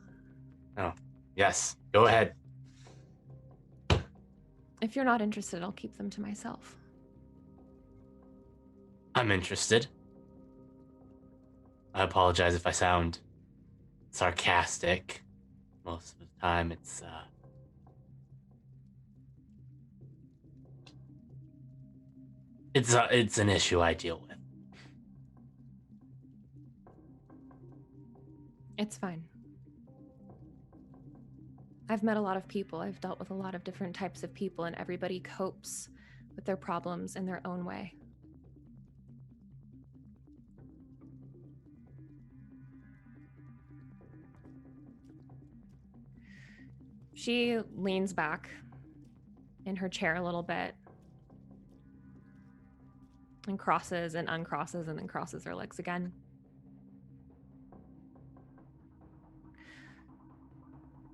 Oh, yes. Go ahead. If you're not interested, I'll keep them to myself. I'm interested. I apologize if I sound sarcastic. Most of the time it's an issue I deal with. It's fine. I've met a lot of people. I've dealt with a lot of different types of people, and everybody copes with their problems in their own way. She leans back in her chair a little bit and crosses and uncrosses and then crosses her legs again.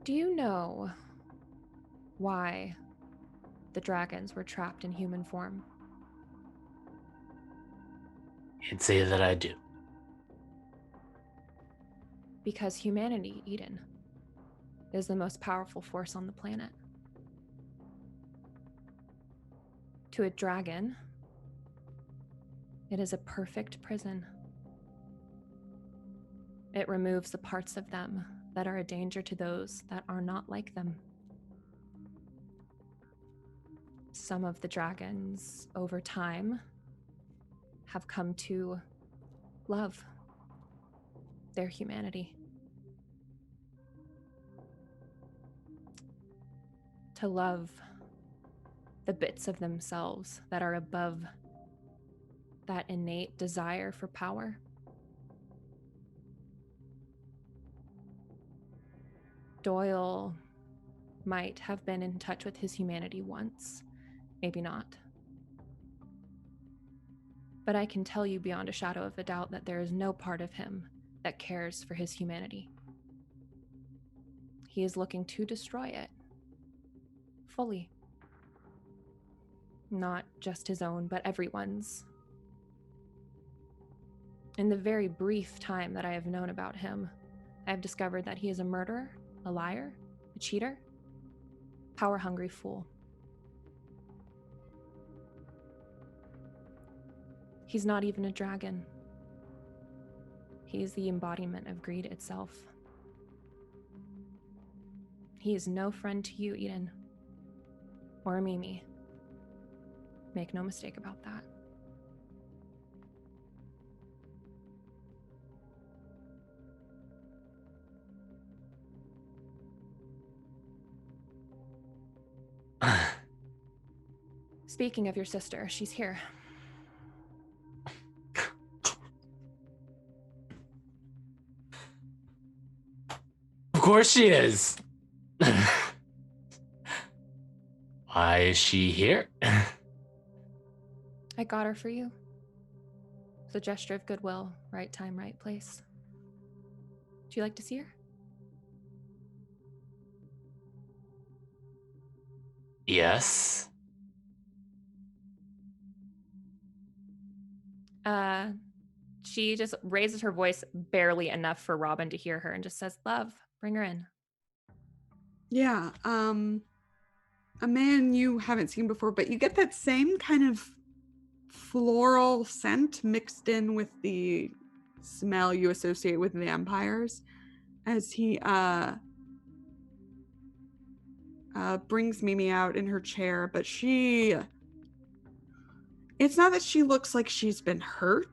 Do you know why the dragons were trapped in human form? I'd say that I do. Because humanity, Eden, is the most powerful force on the planet. To a dragon, it is a perfect prison. It removes the parts of them that are a danger to those that are not like them. Some of the dragons, over time, have come to love their humanity. To love the bits of themselves that are above that innate desire for power. Doyle might have been in touch with his humanity once, maybe not. But I can tell you beyond a shadow of a doubt that there is no part of him that cares for his humanity. He is looking to destroy it. Fully. Not just his own, but everyone's. In the very brief time that I have known about him, I have discovered that he is a murderer, a liar, a cheater, power-hungry fool. He's not even a dragon. He is the embodiment of greed itself. He is no friend to you, Eden. Or Mimi. Make no mistake about that. Speaking of your sister, she's here. Of course she is. Why is she here? I got her for you. It's a gesture of goodwill, right time, right place. Would you like to see her? Yes. She just raises her voice barely enough for Robin to hear her and just says, "Love, bring her in." Yeah, a man you haven't seen before, but you get that same kind of floral scent mixed in with the smell you associate with vampires as he brings Mimi out in her chair, but it's not that she looks like she's been hurt.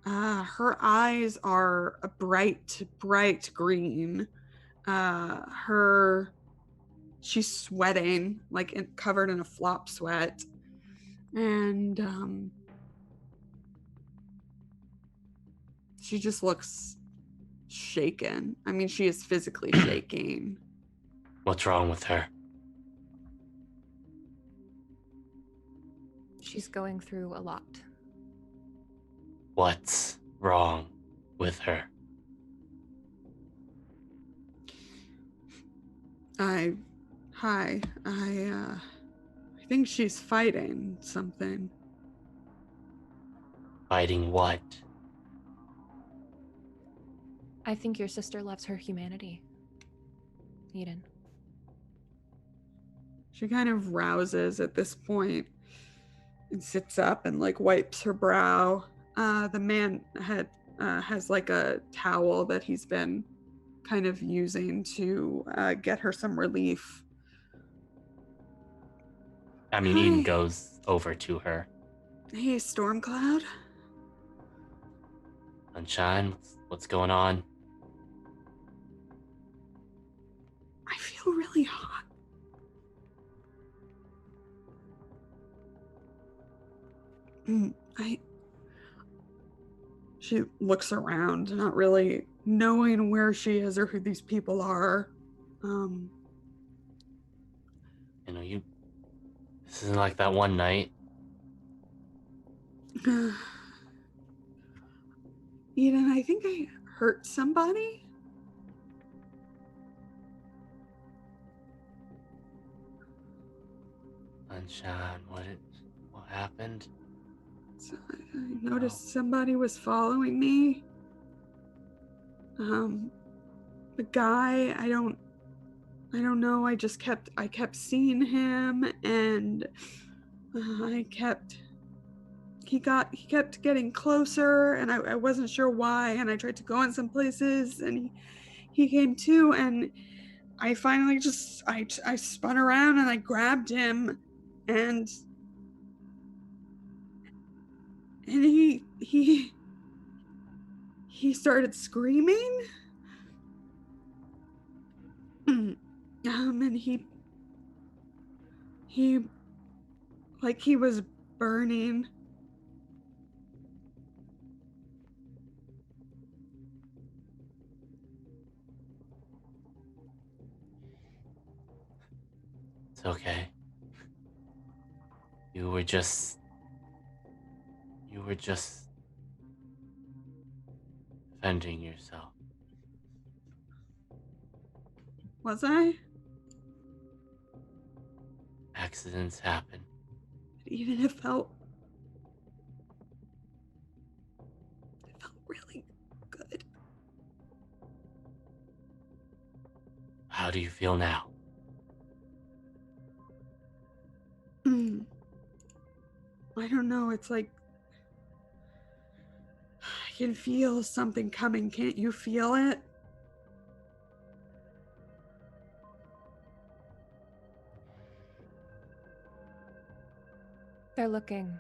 Her eyes are a bright green. She's sweating, like covered in a flop sweat. And she just looks shaken. I mean, she is physically shaking. What's wrong with her? She's going through a lot. What's wrong with her? I think she's fighting something. Fighting what? I think your sister loves her humanity, Eden. She kind of rouses at this point and sits up and like wipes her brow. The man has like a towel that he's been kind of using to get her some relief. I mean, Hi. Eden goes over to her. Hey, Stormcloud. Sunshine, what's going on? I feel really hot. She looks around, not really knowing where she is or who these people are. This isn't like that one night. Eden, I think I hurt somebody. Sunshine, what happened? So I noticed somebody was following me. The guy, I don't know. I kept seeing him, and he kept getting closer, and I wasn't sure why. And I tried to go in some places, and he came too, and I finally just I spun around and I grabbed him, and he started screaming. And he like he was burning. It's okay. You were just defending yourself. Was I? Accidents happen. Even it felt really good. How do you feel now? I don't know. It's like can feel something coming. Can't you feel it? They're looking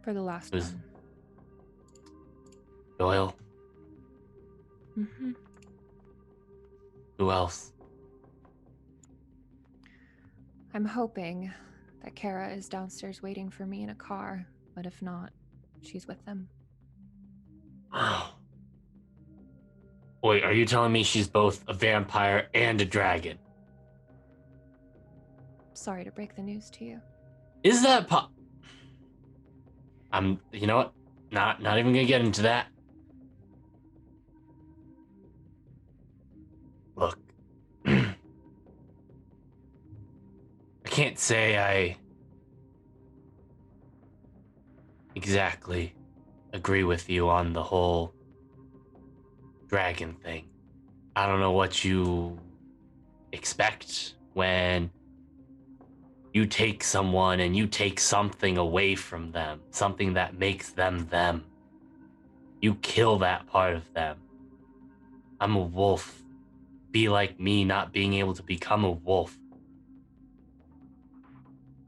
for the last Who's- one. Doyle? Mm-hmm. Who else? I'm hoping that Kara is downstairs waiting for me in a car, but if not, she's with them. Wait, are you telling me she's both a vampire and a dragon? Sorry to break the news to you. Is that you know what? Not even gonna get into that. Look. I can't say I exactly agree with you on the whole dragon thing. I don't know what you expect when you take someone and you take something away from them, something that makes them them. You kill that part of them. I'm a wolf. Be like me not being able to become a wolf.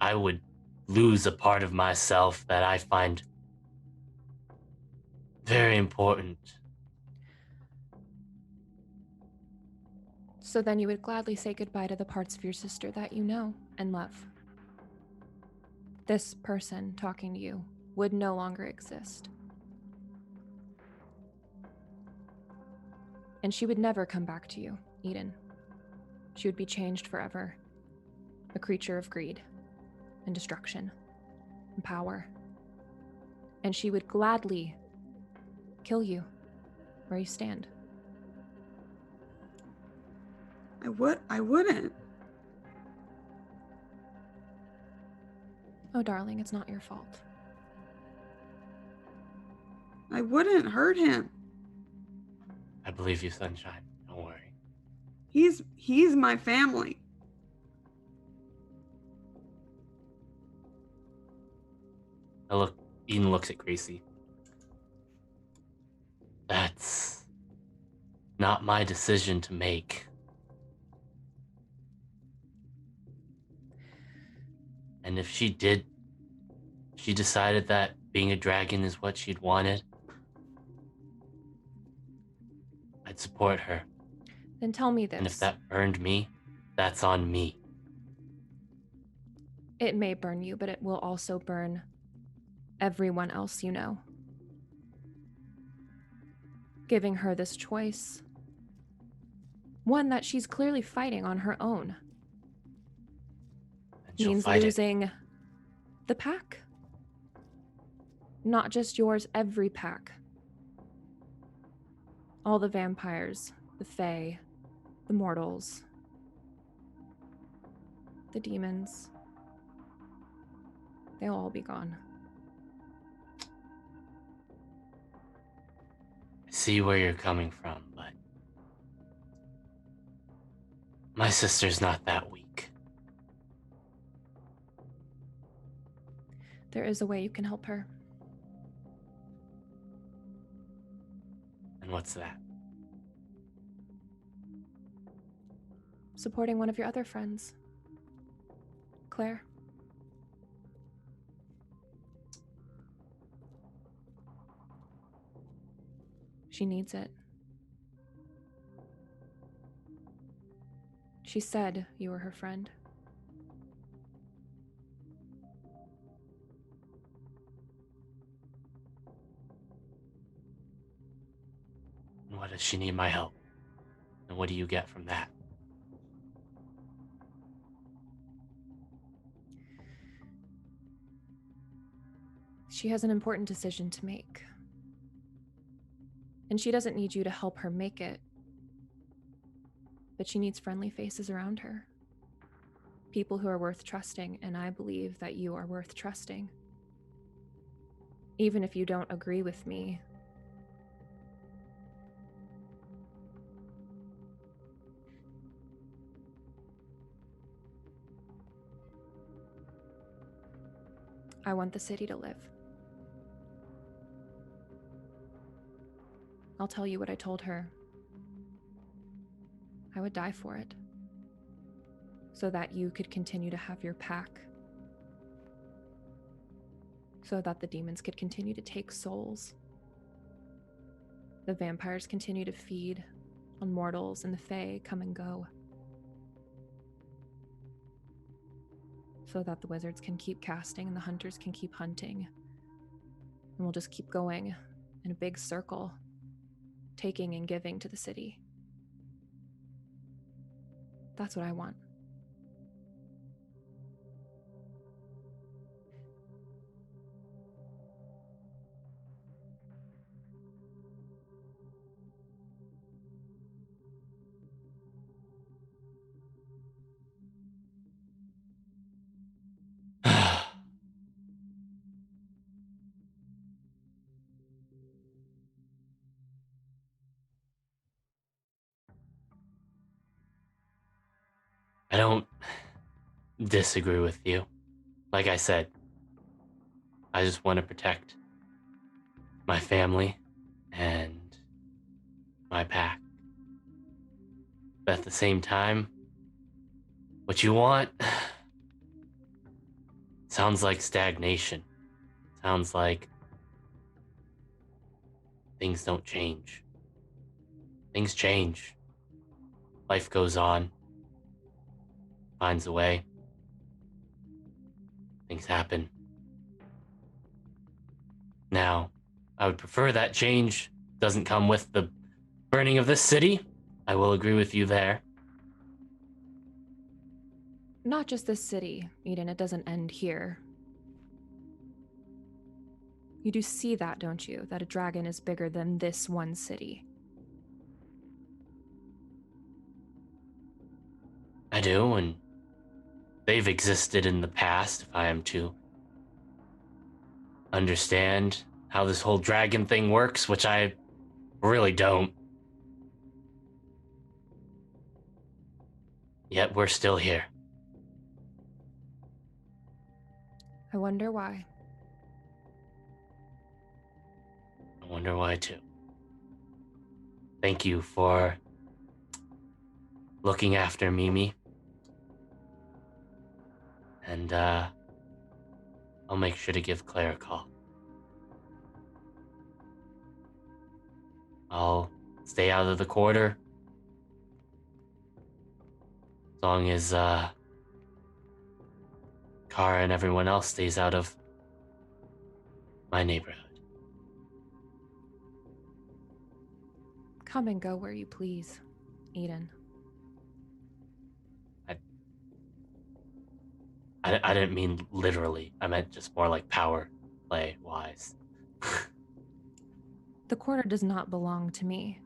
I would lose a part of myself that I find very important. So then you would gladly say goodbye to the parts of your sister that you know and love. This person talking to you would no longer exist. And she would never come back to you, Eden. She would be changed forever. A creature of greed and destruction and power. And she would gladly kill you where you stand. I wouldn't. Oh, darling, it's not your fault. I wouldn't hurt him. I believe you, Sunshine. Don't worry. He's my family. Eden looks at Gracie. That's not my decision to make. And if she decided that being a dragon is what she'd wanted, I'd support her. Then tell me this. And if that burned me, that's on me. It may burn you, but it will also burn everyone else you know. Giving her this choice, one that she's clearly fighting on her own, And she'll means fight it. losing the pack. Not just yours, every pack. All the vampires, the fae, the mortals, the demons. They'll all be gone. I see where you're coming from, but my sister's not that weak. There is a way you can help her. And what's that? Supporting one of your other friends, Claire. She needs it. She said you were her friend. And what does she need my help? And what do you get from that? She has an important decision to make. And she doesn't need you to help her make it. But she needs friendly faces around her. People who are worth trusting, and I believe that you are worth trusting. Even if you don't agree with me. I want the city to live. I'll tell you what I told her. I would die for it. So that you could continue to have your pack. So that the demons could continue to take souls. The vampires continue to feed on mortals and the fae come and go. So that the wizards can keep casting and the hunters can keep hunting. And we'll just keep going in a big circle, taking and giving to the city. That's what I want. I don't disagree with you. Like I said, I just want to protect my family and my pack. But at the same time, what you want sounds like stagnation. Sounds like things don't change. Things change. Life goes on. Finds a way. Things happen. Now, I would prefer that change doesn't come with the burning of this city. I will agree with you there. Not just this city, Eden, it doesn't end here. You do see that, don't you? That a dragon is bigger than this one city. I do, and they've existed in the past, if I am to understand how this whole dragon thing works, which I really don't. Yet we're still here. I wonder why. I wonder why too. Thank you for looking after Mimi. And I'll make sure to give Claire a call. I'll stay out of the quarter. As long as Kara and everyone else stays out of my neighborhood. Come and go where you please, Eden. I didn't mean literally. I meant just more like power play wise. The quarter does not belong to me.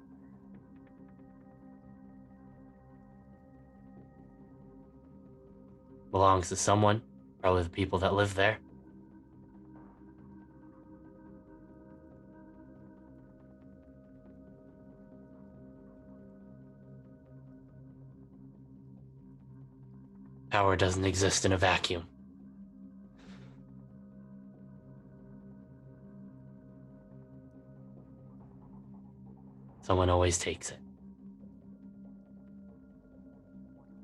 Belongs to someone, probably the people that live there. Power doesn't exist in a vacuum. Someone always takes it.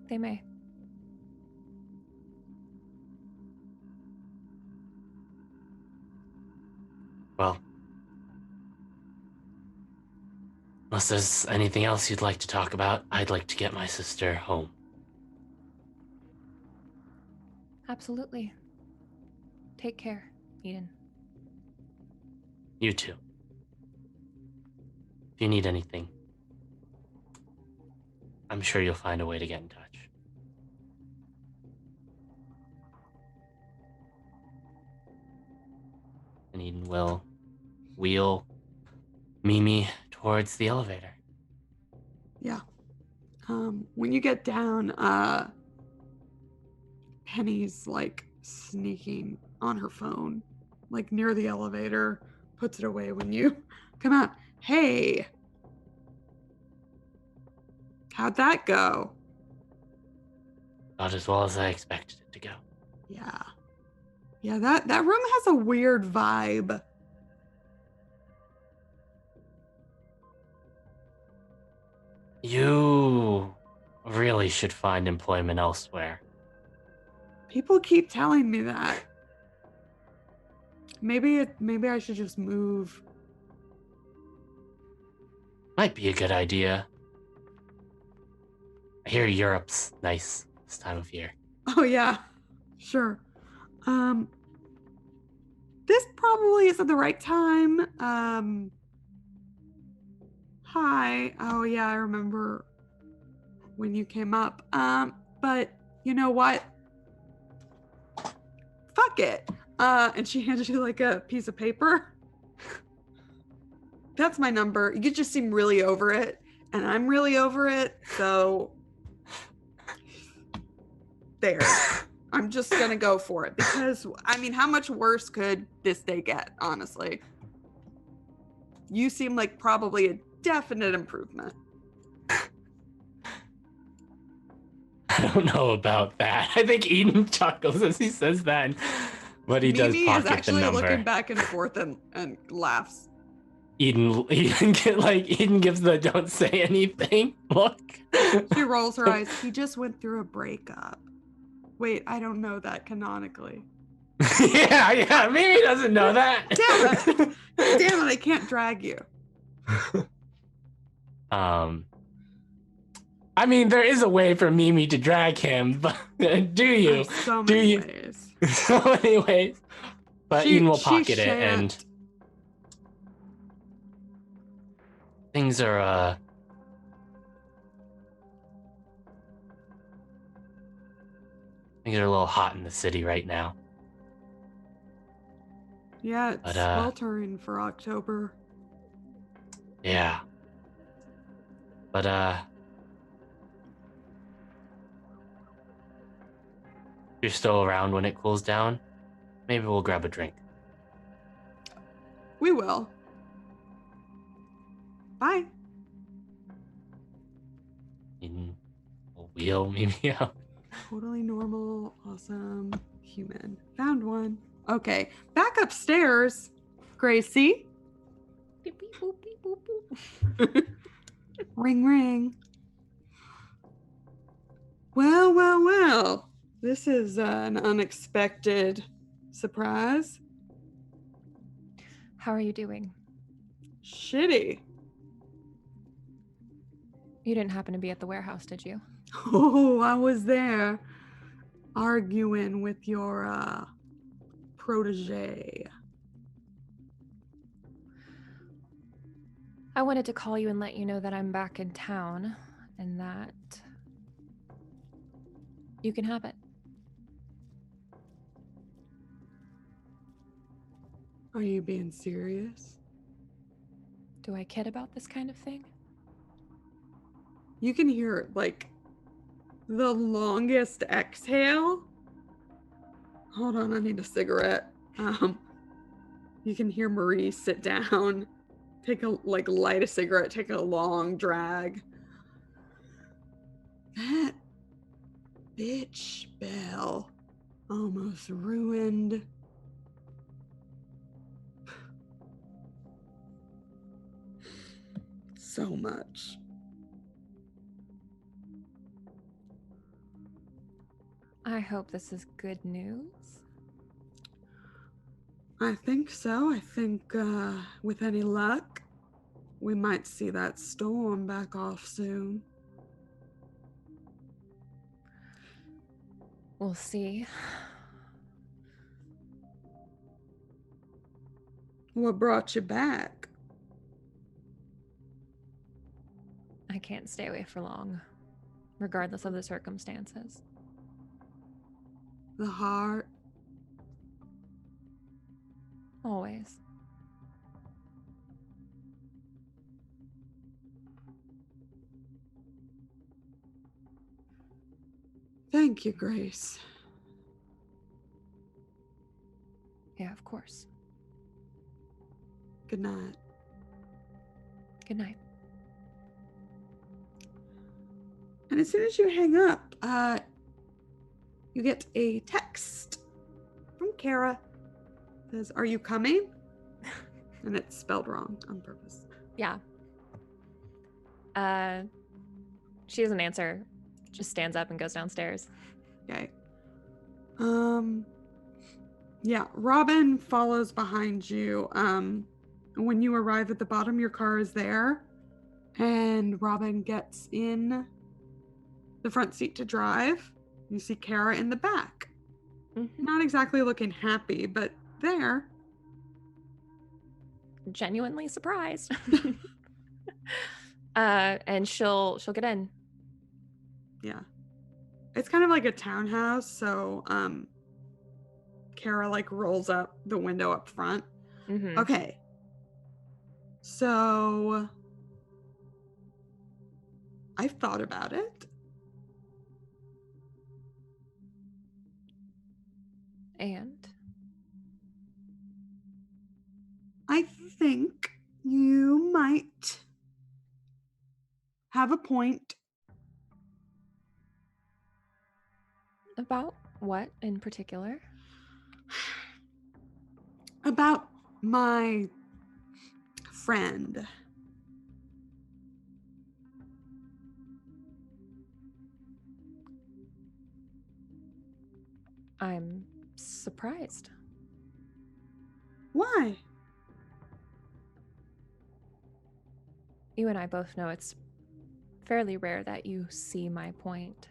They may. Well, unless there's anything else you'd like to talk about, I'd like to get my sister home. Absolutely. Take care, Eden. You too. If you need anything, I'm sure you'll find a way to get in touch. And Eden will wheel Mimi towards the elevator. Yeah. When you get down, Penny's like sneaking on her phone, like near the elevator, puts it away when you come out. Hey, how'd that go? Not as well as I expected it to go. Yeah. Yeah, that room has a weird vibe. You really should find employment elsewhere. People keep telling me that. Maybe I should just move. Might be a good idea. I hear Europe's nice this time of year. Oh yeah, sure. This probably isn't the right time. Hi. Oh yeah, I remember when you came up. But you know what? Fuck it. And she handed you like a piece of paper. That's my number. You just seem really over it, and I'm really over it. So there. I'm just gonna go for it because I mean, how much worse could this day get, honestly? You seem like probably a definite improvement. I don't know about that. I think Eden chuckles as he says that, but he does Mimi pocket is actually the number. looking back and forth and laughs. Eden gives the don't say anything look. She rolls her eyes. He just went through a breakup. Wait, I don't know that canonically. yeah, Mimi doesn't know that. Damn it, I can't drag you. I mean, there is a way for Mimi to drag him, but do you? There's so many ways. So many ways. But Eden will pocket it, and shan't. things are things are a little hot in the city right now. Yeah, it's But, sweltering for October. Yeah. But if you're still around when it cools down, maybe we'll grab a drink. We will. Bye. Eden will wheel Mimi out. Totally normal, awesome human. Found one. Okay, back upstairs. Gracie. Beep, beep, boop, beep, boop, boop. Ring, ring. Well. This is an unexpected surprise. How are you doing? Shitty. You didn't happen to be at the warehouse, did you? Oh, I was there arguing with your protege. I wanted to call you and let you know that I'm back in town and that you can have it. Are you being serious? Do I kid about this kind of thing? You can hear like the longest exhale. Hold on, I need a cigarette. You can hear Marie sit down, light a cigarette, take a long drag. That bitch Belle almost ruined so much. I hope this is good news. I think so. I think with any luck, we might see that storm back off soon. We'll see. What brought you back? I can't stay away for long, regardless of the circumstances. The heart. Always. Thank you, Grace. Yeah, of course. Good night. Good night. And as soon as you hang up, you get a text from Kara. It says, "Are you coming?" And it's spelled wrong on purpose. Yeah. She doesn't answer. Just stands up and goes downstairs. Okay. Yeah, Robin follows behind you. When you arrive at the bottom, your car is there, and Robin gets in the front seat to drive. You see Kara in the back. Not exactly looking happy, but there. Genuinely surprised. And she'll get in. Yeah. It's kind of like a townhouse, so Kara like rolls up the window up front. Okay. So I've thought about it. And I think you might have a point. about what in particular? About my friend. I'm surprised. Why? You and I both know it's fairly rare that you see my point.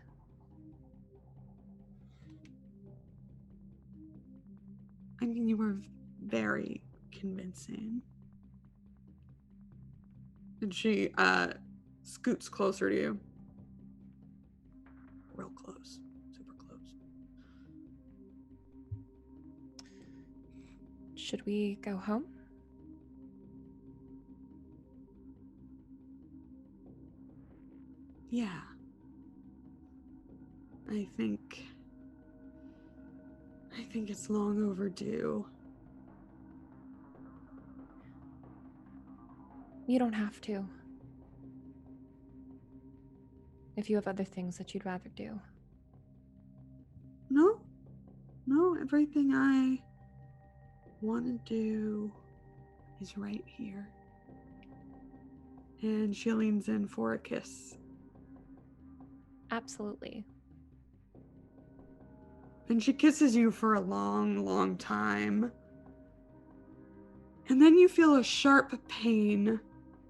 I mean, you were very convincing. And she scoots closer to you. Real close. Super close. Should we go home? Yeah. I think it's long overdue. You don't have to. If you have other things that you'd rather do. No, everything I want to do is right here. And she leans in for a kiss. Absolutely. And she kisses you for a long, long time. And then you feel a sharp pain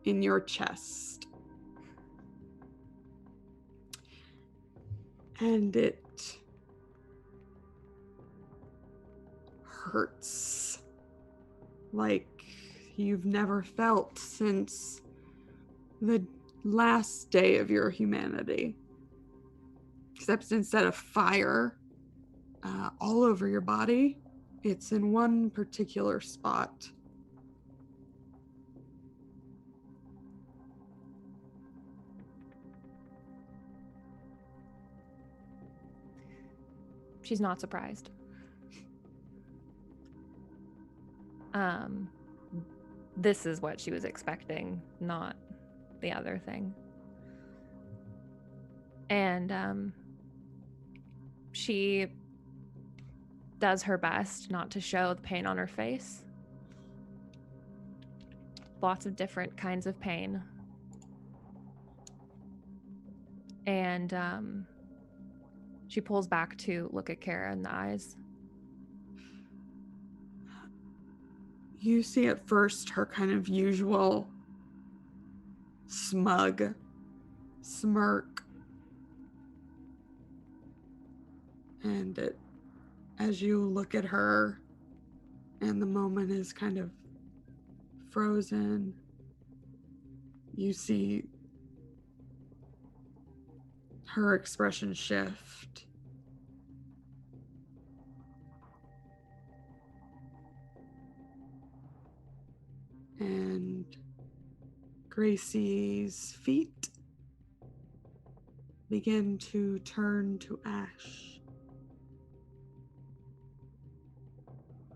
in your chest. And it hurts like you've never felt since the last day of your humanity. Except instead of fire all over your body, it's in one particular spot. She's not surprised. This is what she was expecting, not the other thing. And she does her best not to show the pain on her face. Lots of different kinds of pain. And she pulls back to look at Kara in the eyes. You see at first her kind of usual smug smirk. And as you look at her and the moment is kind of frozen, you see her expression shift. And Gracie's feet begin to turn to ash.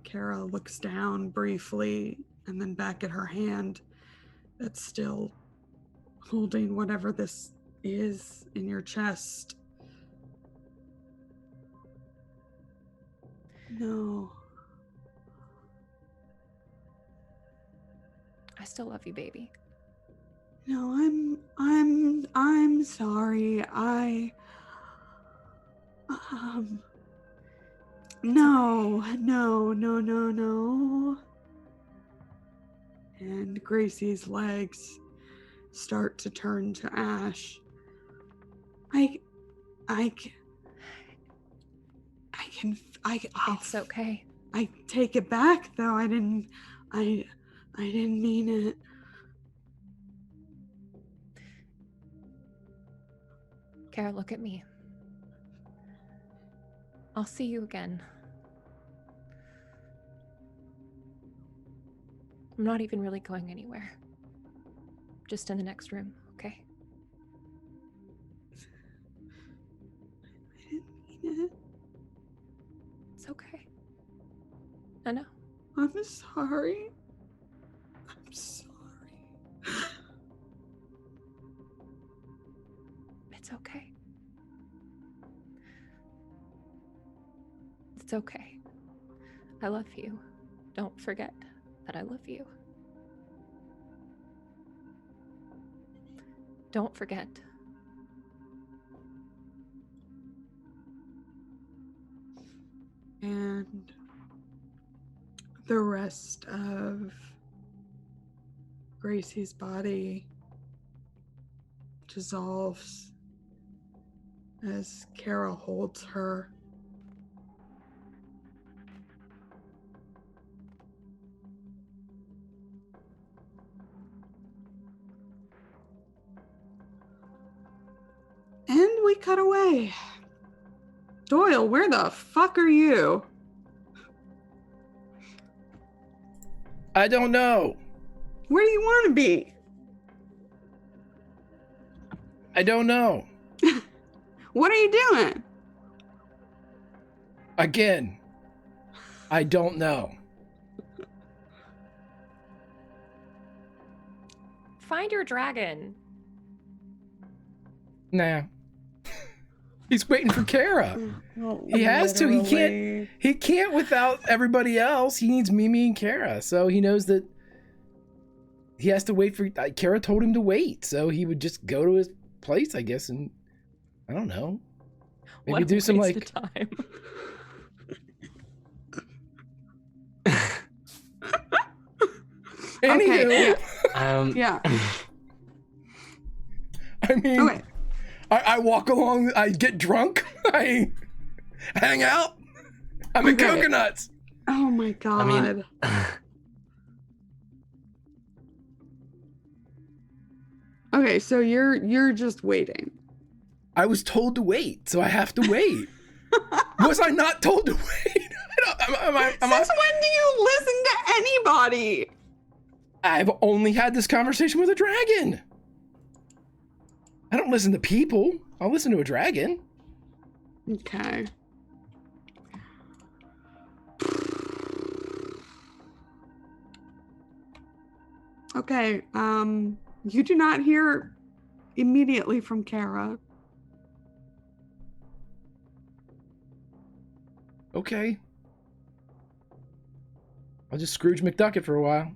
Kara looks down briefly and then back at her hand that's still holding whatever this is in your chest. No. I still love you, baby. No, I'm I'm sorry. No. And Gracie's legs start to turn to ash. It's okay. I take it back though. I didn't mean it. Kara, look at me. I'll see you again. I'm not even really going anywhere. Just in the next room, okay? I didn't mean it. It's okay. I know. I'm sorry. I'm sorry. It's okay. It's okay. I love you. Don't forget that I love you. Don't forget. And the rest of Gracie's body dissolves as Kara holds her. And we cut away. Doyle, where the fuck are you? I don't know. Where do you want to be? I don't know. What are you doing? Again, I don't know. Find your dragon. Nah. He's waiting for Kara. He has to. He can't without everybody else. He needs Mimi and Kara. So he knows that he has to wait for Kara told him to wait. So he would just go to his place, I guess, and I don't know. Maybe do some like time. Okay. Yeah. I mean, Okay. I walk along, I get drunk, I hang out, I'm in Okay. coconuts. Oh my god. I mean, Okay, so you're just waiting. I was told to wait, so I have to wait. Was I not told to wait? Am I- Since when do you listen to anybody? I've only had this conversation with a dragon. I don't listen to people. I'll listen to a dragon. Okay. Okay, you do not hear immediately from Kara. Okay. I'll just Scrooge McDuck it for a while.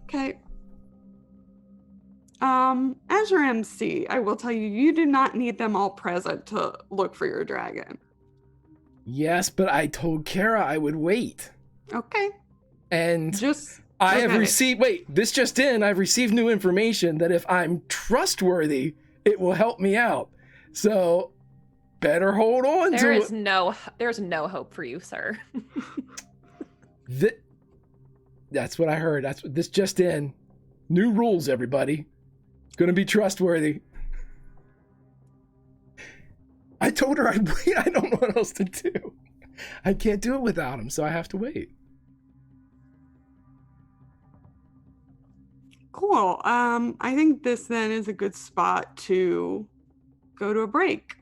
Okay. As your MC, I will tell you, you do not need them all present to look for your dragon. Yes, but I told Kara I would wait. Okay. And Just I have okay. received, wait, this just in, I've received new information that if I'm trustworthy, it will help me out. So, better hold on to There's it. no hope for you, sir. That's what I heard. That's what this just in. New rules, everybody. Gonna be trustworthy. I told her I'd wait. I don't know what else to do. I can't do it without him, so I have to wait. Cool. I think this then is a good spot to go to a break.